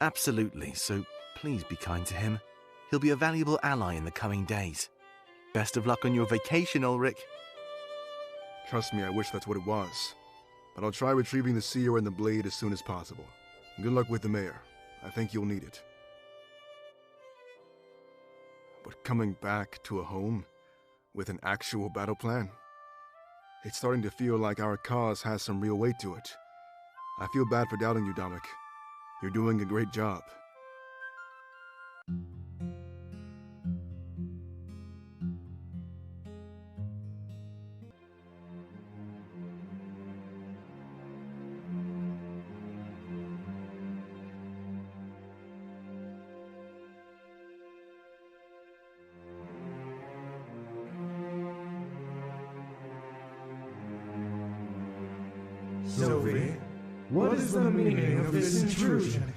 Absolutely, so please be kind to him. He'll be a valuable ally in the coming days. Best of luck on your vacation, Ulrich. Trust me, I wish that's what it was. But I'll try retrieving the seer and the blade as soon as possible. Good luck with the mayor. I think you'll need it. But coming back to a home with an actual battle plan? It's starting to feel like our cause has some real weight to it. I feel bad for doubting you, Dominic. You're doing a great job. Sylvie, what is the meaning of this intrusion?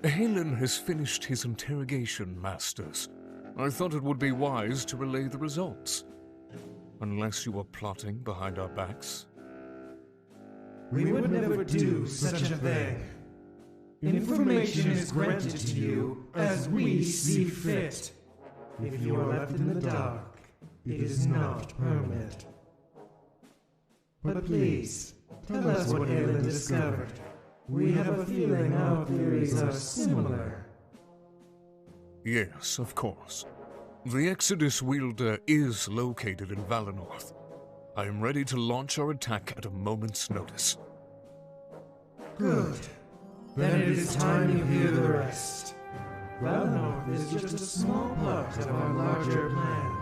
Halen has finished his interrogation, Masters. I thought it would be wise to relay the results. Unless you are plotting behind our backs. We would never do such a thing. Information is granted to you as we see fit. If you are left in the dark, it is not permanent. But please, tell us what Halen discovered. We have a feeling our theories are similar. Yes, of course. The Exodus wielder is located in Valinor. I am ready to launch our attack at a moment's notice. Good. Then it is time you hear the rest. Valinor is just a small part of our larger plan.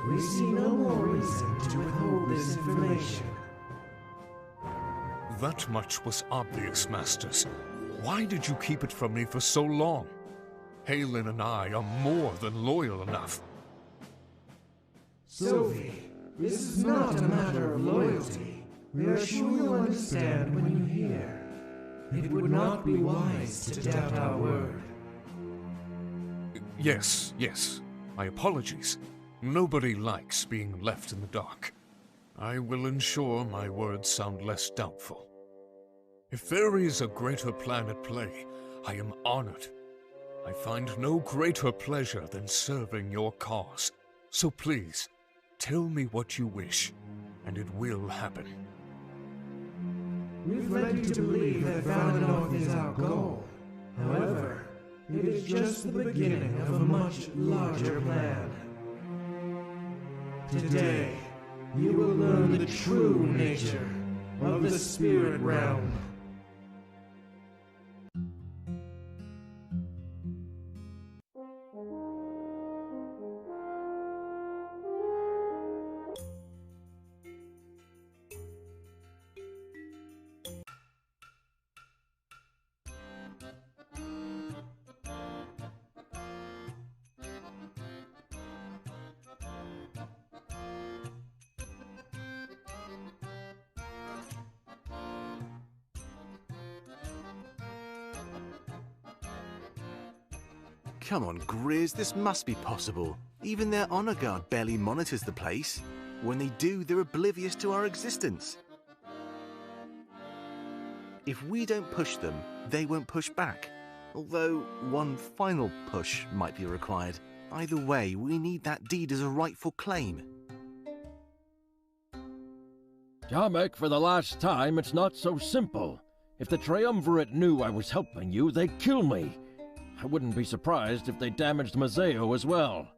We see no more reason to withhold this information. That much was obvious, Masters. Why did you keep it from me for so long? Halen and I are more than loyal enough. Sylvie, this is not a matter of loyalty. We are sure you'll understand when you hear. It would not be wise to doubt our word. Yes. My apologies. Nobody likes being left in the dark. I will ensure my words sound less doubtful. If there is a greater plan at play, I am honored. I find no greater pleasure than serving your cause. So please, tell me what you wish, and it will happen. We've led you to believe that Valinor is our goal. However, it is just the beginning of a much larger plan. Today, you will learn the true nature of the spirit realm. Come on, Grizz, this must be possible. Even their honor guard barely monitors the place. When they do, they're oblivious to our existence. If we don't push them, they won't push back. Although, one final push might be required. Either way, we need that deed as a rightful claim. Dominic, for the last time, it's not so simple. If the Triumvirate knew I was helping you, they'd kill me. I wouldn't be surprised if they damaged Mazeo as well.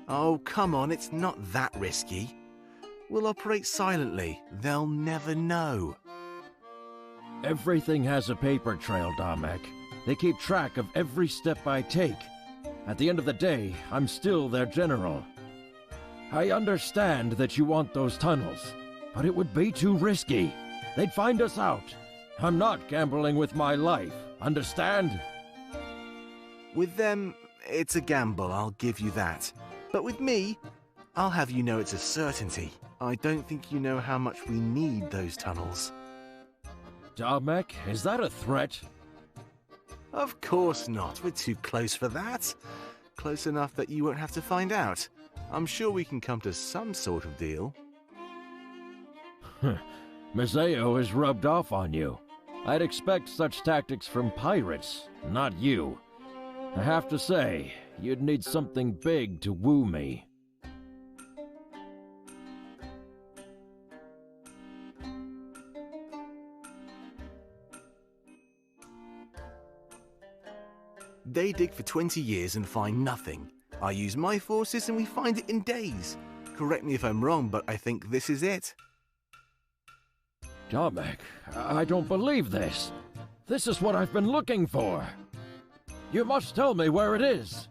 Oh, come on, it's not that risky. We'll operate silently. They'll never know. Everything has a paper trail, Dominic. They keep track of every step I take. At the end of the day, I'm still their general. I understand that you want those tunnels, but it would be too risky. They'd find us out. I'm not gambling with my life, understand? With them, it's a gamble, I'll give you that. But with me, I'll have you know it's a certainty. I don't think you know how much we need those tunnels. Dominic, is that a threat? Of course not. We're too close for that. Close enough that you won't have to find out. I'm sure we can come to some sort of deal. Mazeo has rubbed off on you. I'd expect such tactics from pirates, not you. I have to say, you'd need something big to woo me. They dig for 20 years and find nothing. I use my forces and we find it in days. Correct me if I'm wrong, but I think this is it. Tomek, I don't believe this. This is what I've been looking for. You must tell me where it is.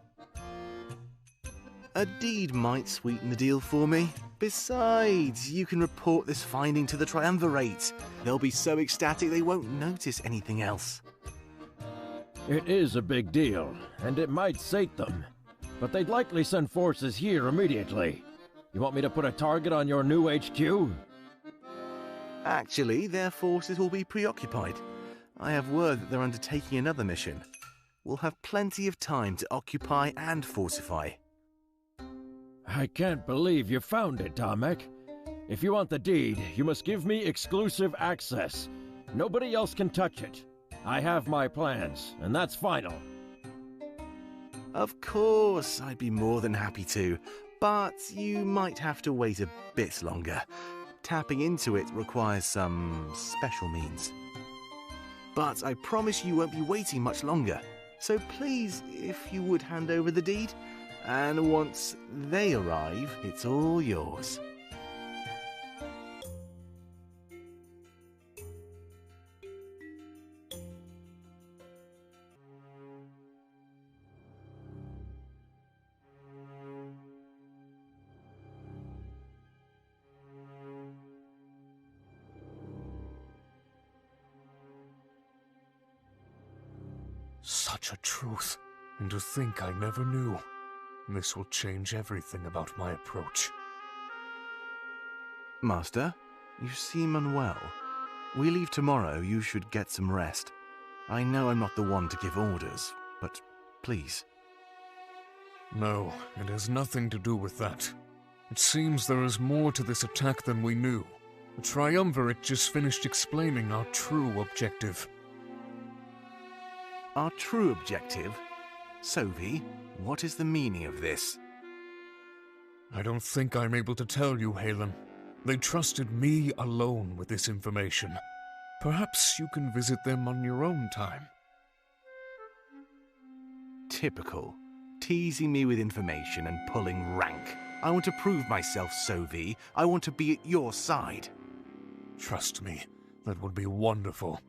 A deed might sweeten the deal for me. Besides, you can report this finding to the Triumvirate. They'll be so ecstatic they won't notice anything else. It is a big deal, and it might sate them. But they'd likely send forces here immediately. You want me to put a target on your new HQ? Actually, their forces will be preoccupied. I have word that they're undertaking another mission. We'll have plenty of time to occupy and fortify. I can't believe you found it, Tomek. If you want the deed, you must give me exclusive access. Nobody else can touch it. I have my plans, and that's final. Of course, I'd be more than happy to, but you might have to wait a bit longer. Tapping into it requires some special means. But I promise you won't be waiting much longer. So please, if you would hand over the deed, and once they arrive, it's all yours. Such a truth. And to think I never knew. This will change everything about my approach. Master, you seem unwell. We leave tomorrow. You should get some rest. I know I'm not the one to give orders, but please. No, it has nothing to do with that. It seems there is more to this attack than we knew. The Triumvirate just finished explaining our true objective. Our true objective? Sophie, what is the meaning of this? I don't think I'm able to tell you, Halen. They trusted me alone with this information. Perhaps you can visit them on your own time. Typical. Teasing me with information and pulling rank. I want to prove myself, Sophie. I want to be at your side. Trust me, that would be wonderful.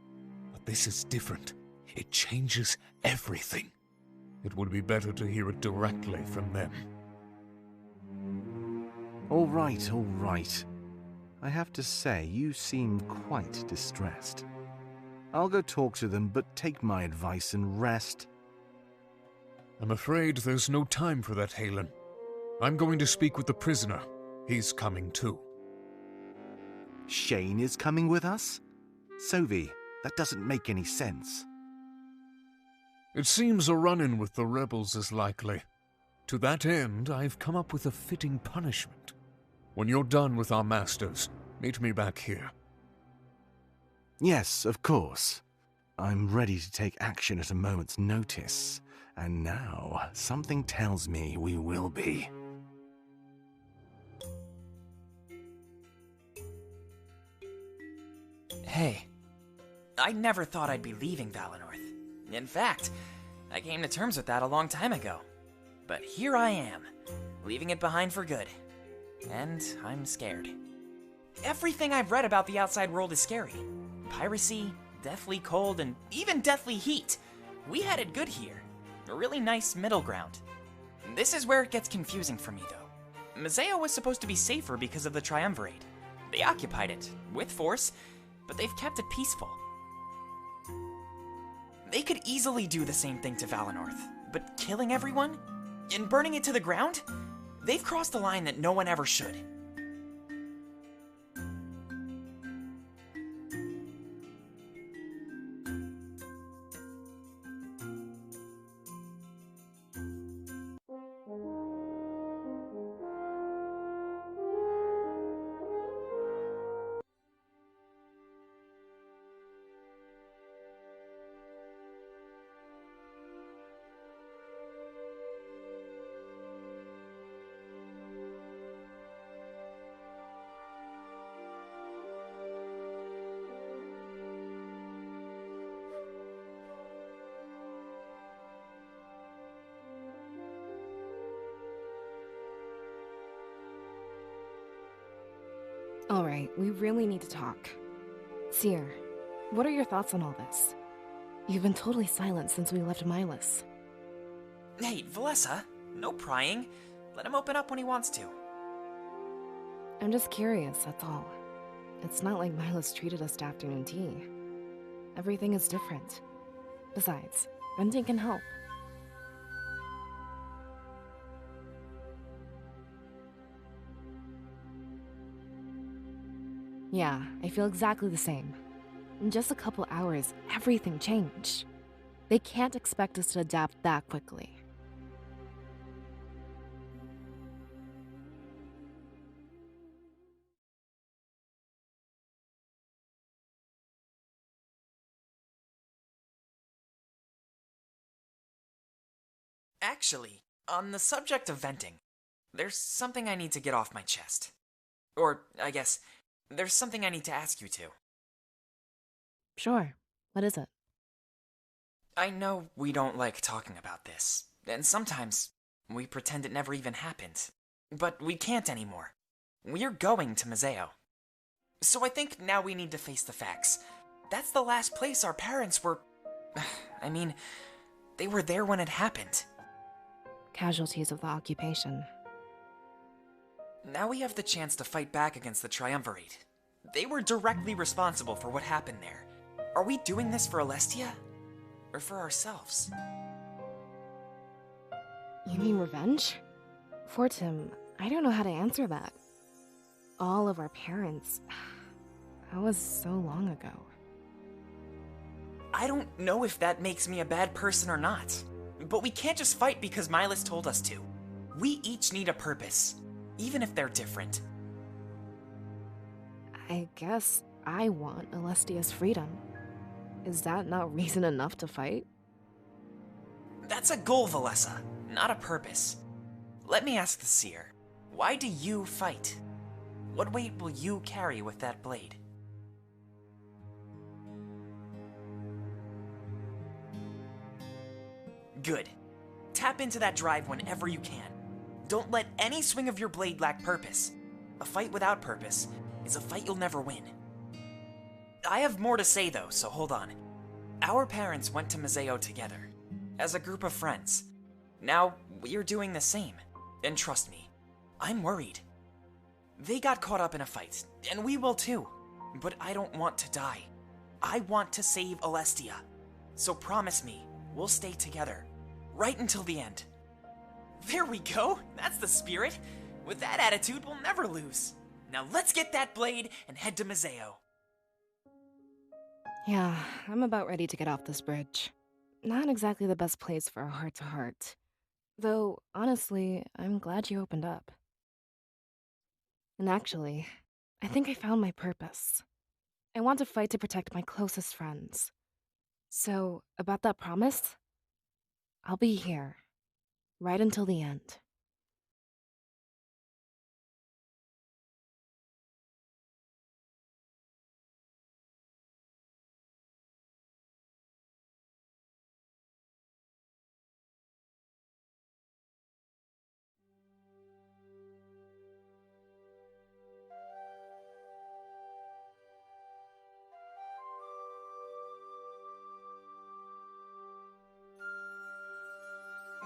But this is different. It changes everything. It would be better to hear it directly from them. All right, all right. I have to say, you seem quite distressed. I'll go talk to them, but take my advice and rest. I'm afraid there's no time for that, Halen. I'm going to speak with the prisoner. He's coming too. Shane is coming with us? Sophie, that doesn't make any sense. It seems a run-in with the rebels is likely. To that end, I've come up with a fitting punishment. When you're done with our masters, meet me back here. Yes, of course. I'm ready to take action at a moment's notice. And now, something tells me we will be. Hey, I never thought I'd be leaving Valinor. In fact, I came to terms with that a long time ago. But here I am, leaving it behind for good. And I'm scared. Everything I've read about the outside world is scary. Piracy, deathly cold, and even deathly heat. We had it good here. A really nice middle ground. This is where it gets confusing for me, though. Mazeo was supposed to be safer because of the Triumvirate. They occupied it, with force, but they've kept it peaceful. They could easily do the same thing to Valinor, but killing everyone? And burning it to the ground? They've crossed a line that no one ever should. Alright, we really need to talk. Seer, what are your thoughts on all this? You've been totally silent since we left Milas. Hey, Valessa, no prying. Let him open up when he wants to. I'm just curious, that's all. It's not like Milas treated us to afternoon tea. Everything is different. Besides, Benji can help. Yeah, I feel exactly the same. In just a couple hours, everything changed. They can't expect us to adapt that quickly. Actually, on the subject of venting, there's something I need to get off my chest. Or, I guess, there's something I need to ask you to. Sure. What is it? I know we don't like talking about this, and sometimes we pretend it never even happened. But we can't anymore. We're going to Museo. So I think now we need to face the facts. That's the last place our parents were... I mean, they were there when it happened. Casualties of the occupation. Now we have the chance to fight back against the Triumvirate. They were directly responsible for what happened there. Are we doing this for Alestia? Or for ourselves? You mean revenge? For Tim, I don't know how to answer that. All of our parents... That was so long ago. I don't know if that makes me a bad person or not. But we can't just fight because Milas told us to. We each need a purpose, even if they're different. I guess I want Alestia's freedom. Is that not reason enough to fight? That's a goal, Valessa, not a purpose. Let me ask the seer, why do you fight? What weight will you carry with that blade? Good. Tap into that drive whenever you can. Don't let any swing of your blade lack purpose. A fight without purpose is a fight you'll never win. I have more to say though, so hold on. Our parents went to Museo together, as a group of friends. Now, we're doing the same. And trust me, I'm worried. They got caught up in a fight, and we will too. But I don't want to die. I want to save Alestia. So promise me, we'll stay together. Right until the end. There we go! That's the spirit! With that attitude, we'll never lose. Now let's get that blade and head to Museo. Yeah, I'm about ready to get off this bridge. Not exactly the best place for a heart-to-heart. Though, honestly, I'm glad you opened up. And actually, I think I found my purpose. I want to fight to protect my closest friends. So, about that promise, I'll be here, right until the end.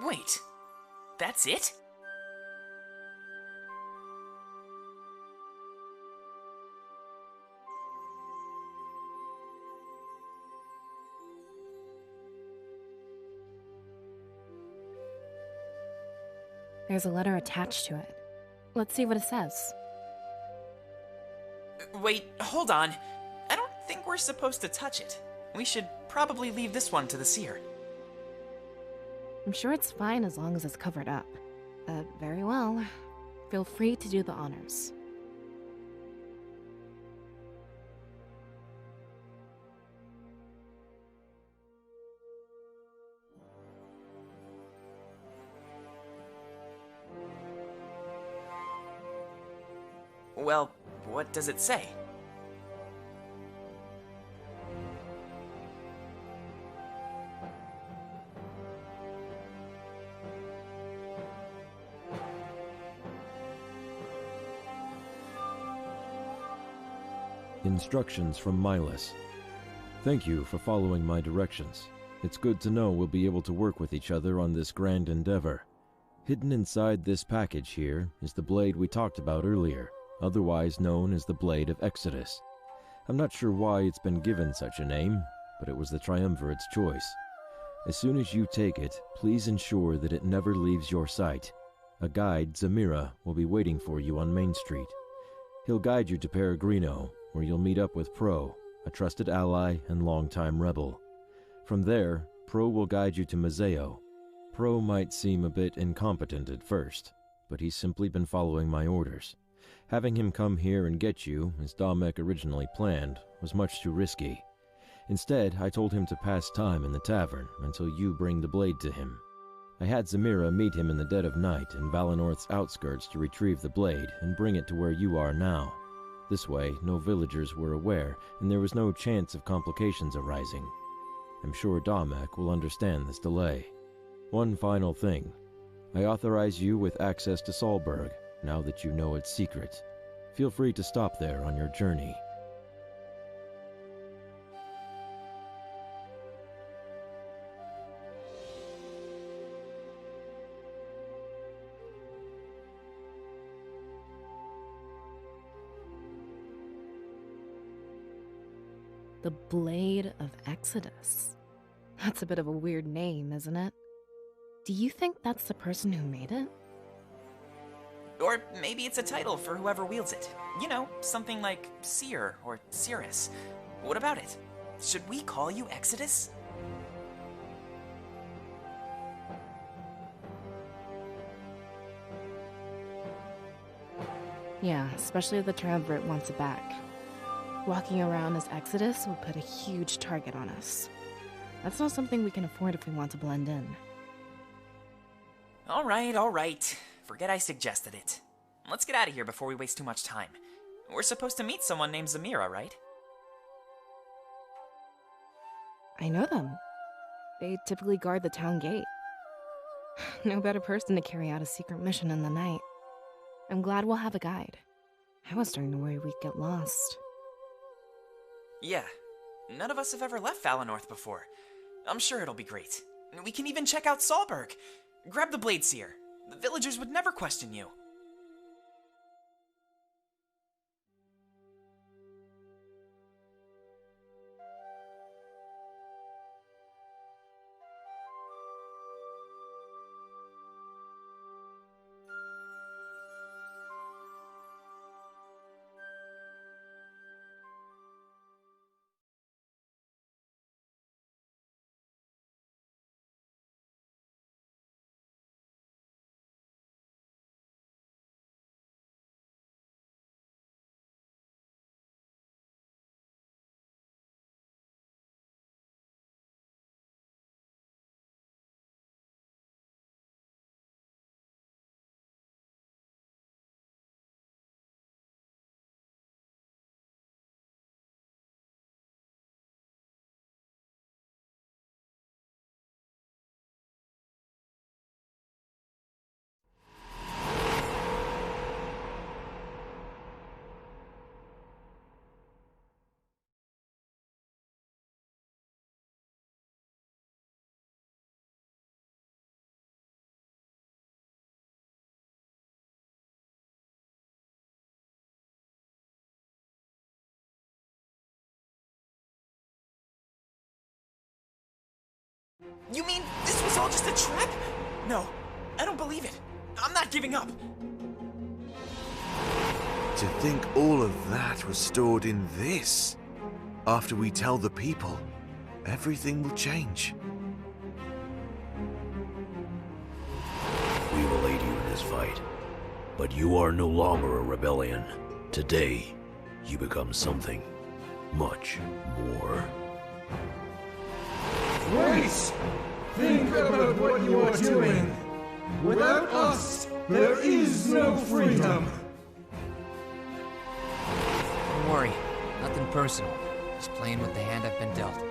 Wait, that's it? There's a letter attached to it. Let's see what it says. Wait, hold on. I don't think we're supposed to touch it. We should probably leave this one to the seer. I'm sure it's fine as long as it's covered up. Very well. Feel free to do the honors. Well, what does it say? Instructions from Milas. Thank you for following my directions. It's good to know we'll be able to work with each other on this grand endeavor. Hidden inside this package here is the blade we talked about earlier, otherwise known as the Blade of Exodus. I'm not sure why it's been given such a name, but it was the Triumvirate's choice. As soon as you take it, please ensure that it never leaves your sight. A guide, Zamira, will be waiting for you on Main Street. He'll guide you to Peregrino, where you'll meet up with Pro, a trusted ally and longtime rebel. From there, Pro will guide you to Mazeo. Pro might seem a bit incompetent at first, but he's simply been following my orders. Having him come here and get you, as Damek originally planned, was much too risky. Instead, I told him to pass time in the tavern until you bring the blade to him. I had Zamira meet him in the dead of night in Valenorth's outskirts to retrieve the blade and bring it to where you are now. This way, no villagers were aware, and there was no chance of complications arising. I'm sure Damek will understand this delay. One final thing. I authorize you with access to Solberg, now that you know its secret. Feel free to stop there on your journey. The Blade of Exodus. That's a bit of a weird name, isn't it? Do you think that's the person who made it? Or maybe it's a title for whoever wields it. You know, something like Seer or Cirrus. What about it? Should we call you Exodus? Yeah, especially if the Triumvirate wants it back. Walking around as Exodus will put a huge target on us. That's not something we can afford if we want to blend in. All right. Forget I suggested it. Let's get out of here before we waste too much time. We're supposed to meet someone named Zamira, right? I know them. They typically guard the town gate. No better person to carry out a secret mission in the night. I'm glad we'll have a guide. I was starting to worry we'd get lost. Yeah. None of us have ever left Valenorth before. I'm sure it'll be great. We can even check out Solberg. Grab the Blade Seer. The villagers would never question you. You mean this was all just a trap? No, I don't believe it. I'm not giving up. To think all of that was stored in this. After we tell the people, everything will change. We will aid you in this fight, but you are no longer a rebellion. Today, you become something much more. Wait! Think about what you are doing! Without us, there is no freedom! Don't worry, nothing personal. Just playing with the hand I've been dealt.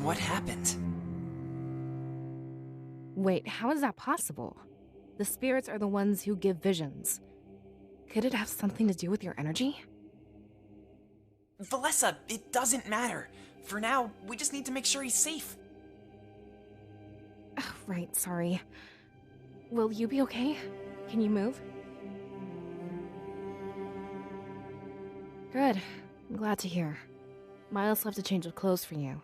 What happened? Wait, how is that possible? The spirits are the ones who give visions. Could it have something to do with your energy? Valessa, it doesn't matter. For now, we just need to make sure he's safe. Oh, right, sorry. Will you be okay? Can you move? Good. I'm glad to hear. Miles left a change of clothes for you.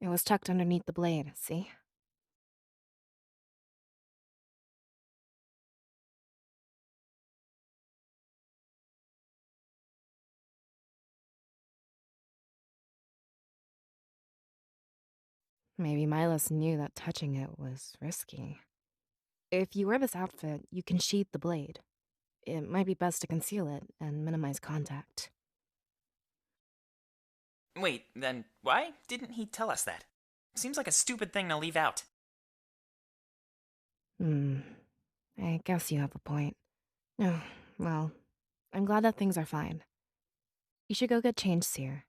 It was tucked underneath the blade, see? Maybe Milos knew that touching it was risky. If you wear this outfit, you can sheath the blade. It might be best to conceal it and minimize contact. Wait, then why didn't he tell us that? Seems like a stupid thing to leave out. I guess you have a point. Oh, well, I'm glad that things are fine. You should go get changed, Seer.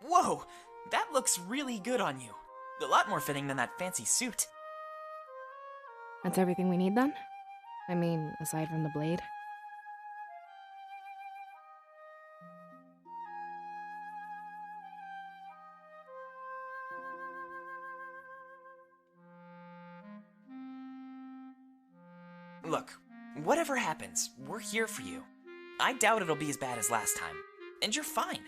Whoa! That looks really good on you. A lot more fitting than that fancy suit. That's everything we need then? I mean, aside from the blade? Look, whatever happens, we're here for you. I doubt it'll be as bad as last time. And you're fine.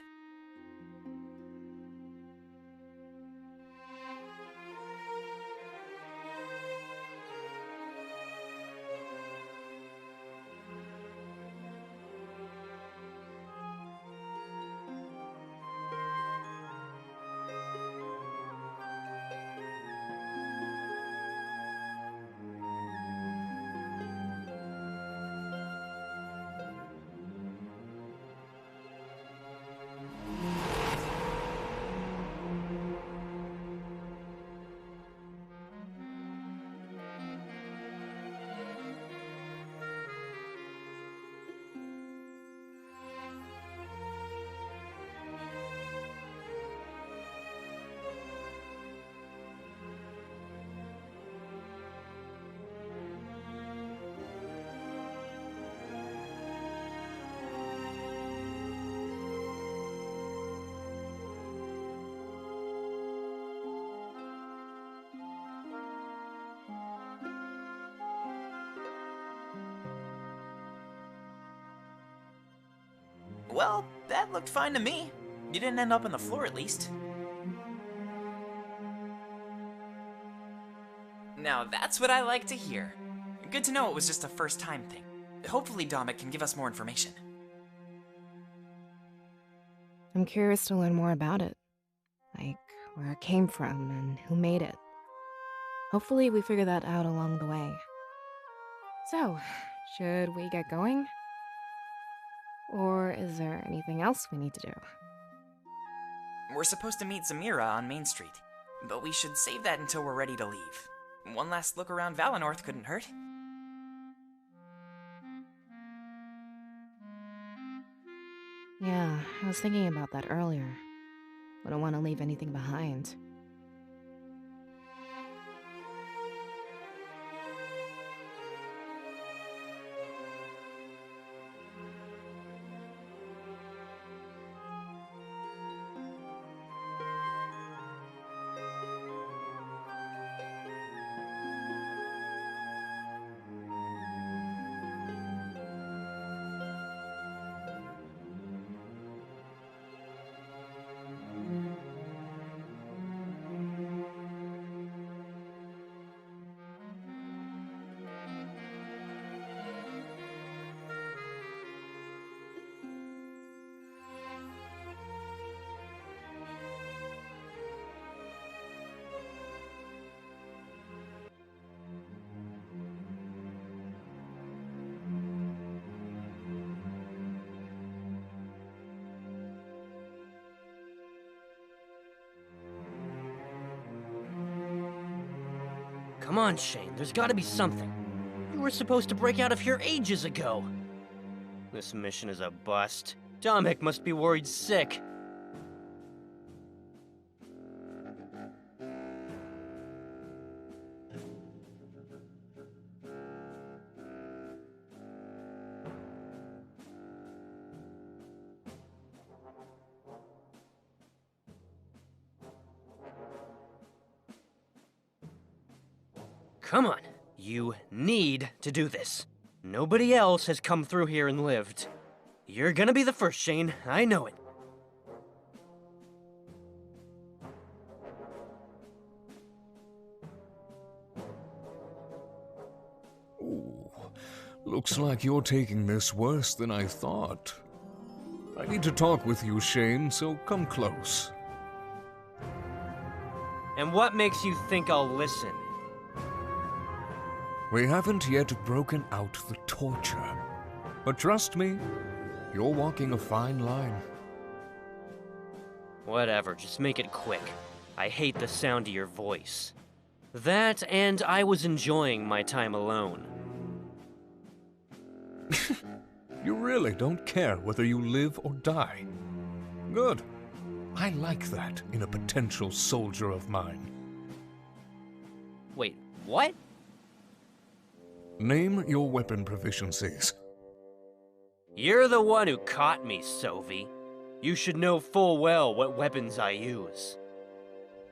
Well, that looked fine to me. You didn't end up on the floor, at least. Now that's what I like to hear. Good to know it was just a first-time thing. Hopefully Dominic can give us more information. I'm curious to learn more about it. Like, where it came from and who made it. Hopefully we figure that out along the way. So, should we get going? Or is there anything else we need to do? We're supposed to meet Zamira on Main Street, but we should save that until we're ready to leave. One last look around Valinor couldn't hurt. Yeah, I was thinking about that earlier. Wouldn't want to leave anything behind. Come on, Shane, there's gotta be something. You were supposed to break out of here ages ago. This mission is a bust. Dominic must be worried sick. Come on, you need to do this. Nobody else has come through here and lived. You're gonna be the first, Shane, I know it. Ooh, looks like you're taking this worse than I thought. I need to talk with you, Shane, so come close. And what makes you think I'll listen? We haven't yet broken out the torture. But trust me, you're walking a fine line. Whatever, just make it quick. I hate the sound of your voice. That, and I was enjoying my time alone. You really don't care whether you live or die. Good. I like that in a potential soldier of mine. Wait, what? Name your weapon proficiencies. You're the one who caught me, Sovie. You should know full well what weapons I use.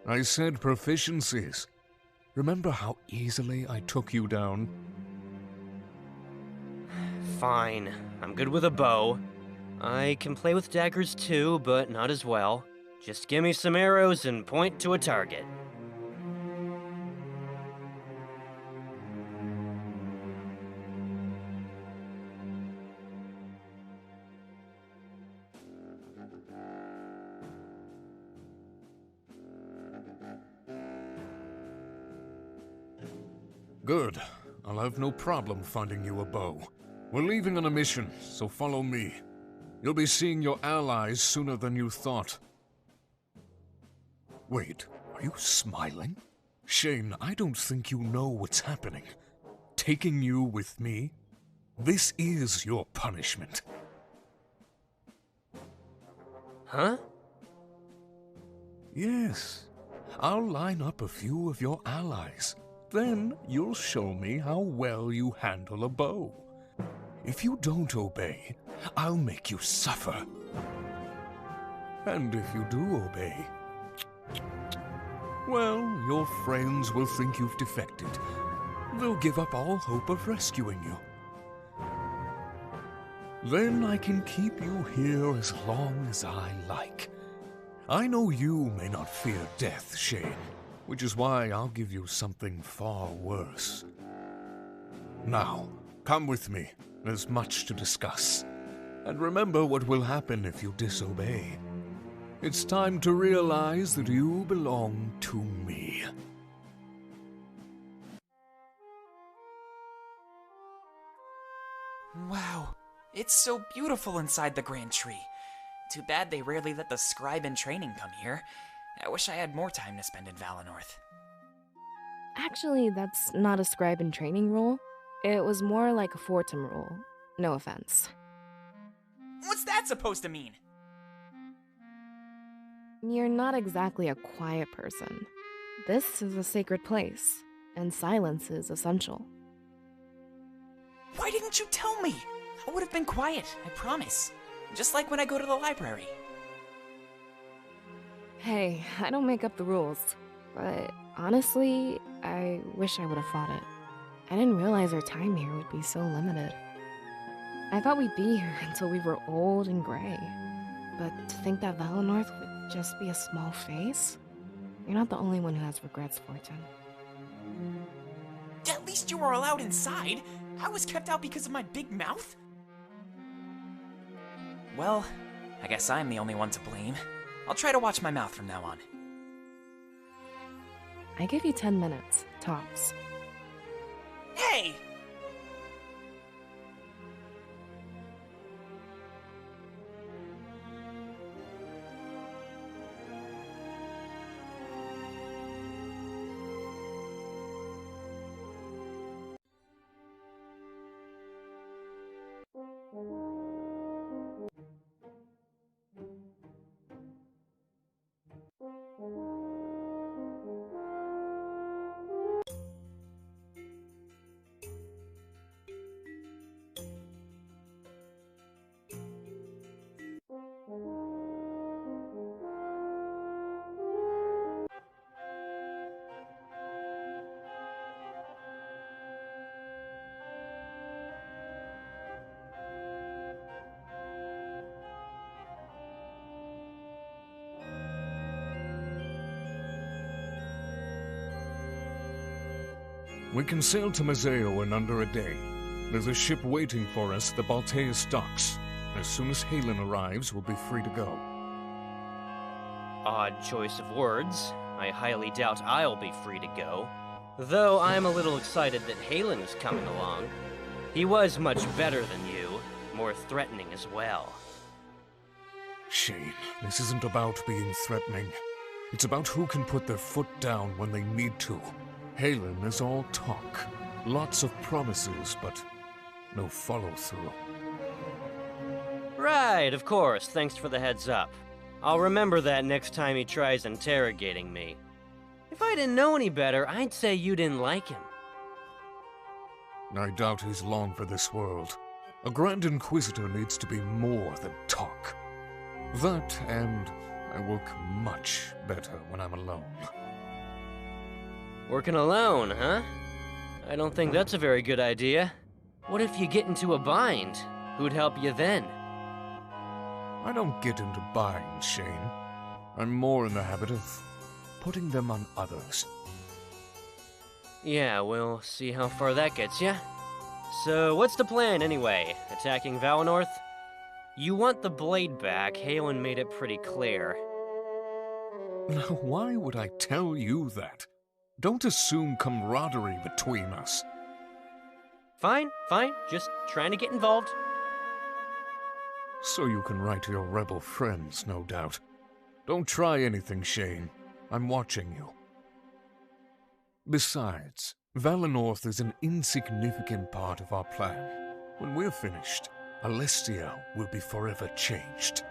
I said proficiencies. Remember how easily I took you down? Fine. I'm good with a bow. I can play with daggers too, but not as well. Just give me some arrows and point to a target. Good. I'll have no problem finding you a bow. We're leaving on a mission, so follow me. You'll be seeing your allies sooner than you thought. Wait, are you smiling? Shane, I don't think you know what's happening. Taking you with me? This is your punishment. Huh? Yes. I'll line up a few of your allies. Then you'll show me how well you handle a bow. If you don't obey, I'll make you suffer. And if you do obey, well, your friends will think you've defected. They'll give up all hope of rescuing you. Then I can keep you here as long as I like. I know you may not fear death, Shane, which is why I'll give you something far worse. Now, come with me. There's much to discuss. And remember what will happen if you disobey. It's time to realize that you belong to me. Wow, it's so beautiful inside the Grand Tree. Too bad they rarely let the scribe in training come here. I wish I had more time to spend in Valinor. Actually, that's not a scribe in training rule. It was more like a Fortum rule. No offense. What's that supposed to mean? You're not exactly a quiet person. This is a sacred place, and silence is essential. Why didn't you tell me? I would have been quiet, I promise. Just like when I go to the library. Hey, I don't make up the rules, but honestly, I wish I would have fought it. I didn't realize our time here would be so limited. I thought we'd be here until we were old and gray. But to think that Valinor would just be a small face? You're not the only one who has regrets, Fortune. At least you were allowed inside. I was kept out because of my big mouth? Well, I guess I'm the only one to blame. I'll try to watch my mouth from now on. I give you 10 minutes, tops. Hey! We can sail to Mazeo in under a day. There's a ship waiting for us at the Balteus docks. As soon as Halen arrives, we'll be free to go. Odd choice of words. I highly doubt I'll be free to go. Though I'm a little excited that Halen is coming along. He was much better than you, more threatening as well. Shane, this isn't about being threatening. It's about who can put their foot down when they need to. Halen is all talk. Lots of promises, but no follow-through. Right, of course. Thanks for the heads up. I'll remember that next time he tries interrogating me. If I didn't know any better, I'd say you didn't like him. I doubt he's long for this world. A Grand Inquisitor needs to be more than talk. That, and I work much better when I'm alone. Working alone, huh? I don't think that's a very good idea. What if you get into a bind? Who'd help you then? I don't get into binds, Shane. I'm more in the habit of putting them on others. Yeah, we'll see how far that gets ya. So, what's the plan anyway? Attacking Valinor? You want the blade back, Halen made it pretty clear. Now, why would I tell you that? Don't assume camaraderie between us. Fine, just trying to get involved. So you can write to your rebel friends, no doubt. Don't try anything, Shane. I'm watching you. Besides, Valinor is an insignificant part of our plan. When we're finished, Alestia will be forever changed.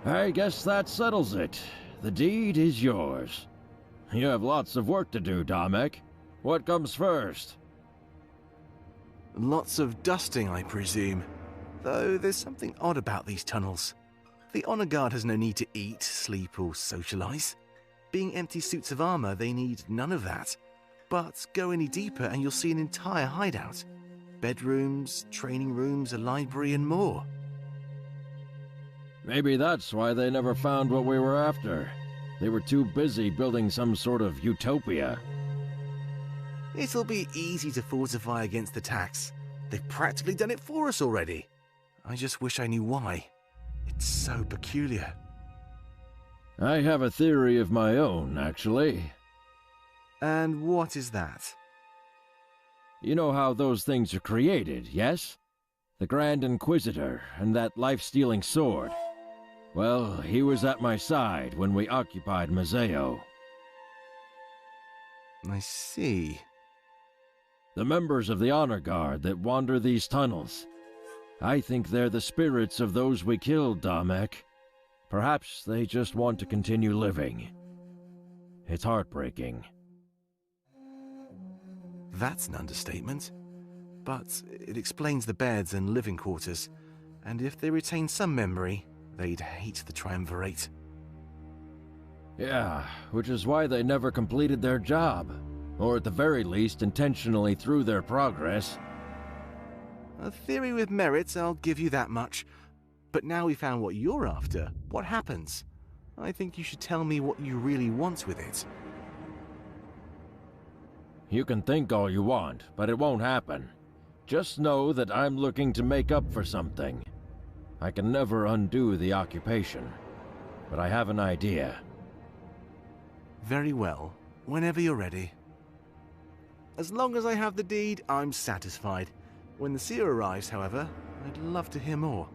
I guess that settles it. The deed is yours. You have lots of work to do, Damek. What comes first? Lots of dusting, I presume. Though there's something odd about these tunnels. The honor guard has no need to eat, sleep, or socialize. Being empty suits of armor, they need none of that. But go any deeper and you'll see an entire hideout. Bedrooms, training rooms, a library, and more. Maybe that's why they never found what we were after. They were too busy building some sort of utopia. It'll be easy to fortify against attacks. They've practically done it for us already. I just wish I knew why. It's so peculiar. I have a theory of my own, actually. And what is that? You know how those things are created, yes? The Grand Inquisitor and that life-stealing sword. Well, he was at my side when we occupied Mazeo. I see. The members of the Honor Guard that wander these tunnels. I think they're the spirits of those we killed, Damek. Perhaps they just want to continue living. It's heartbreaking. That's an understatement. But it explains the beds and living quarters. And if they retain some memory, they'd hate the Triumvirate. Yeah, which is why they never completed their job. Or at the very least, intentionally threw their progress. A theory with merit, I'll give you that much. But now we found what you're after, what happens? I think you should tell me what you really want with it. You can think all you want, but it won't happen. Just know that I'm looking to make up for something. I can never undo the occupation, but I have an idea. Very well, whenever you're ready. As long as I have the deed, I'm satisfied. When the seer arrives, however, I'd love to hear more.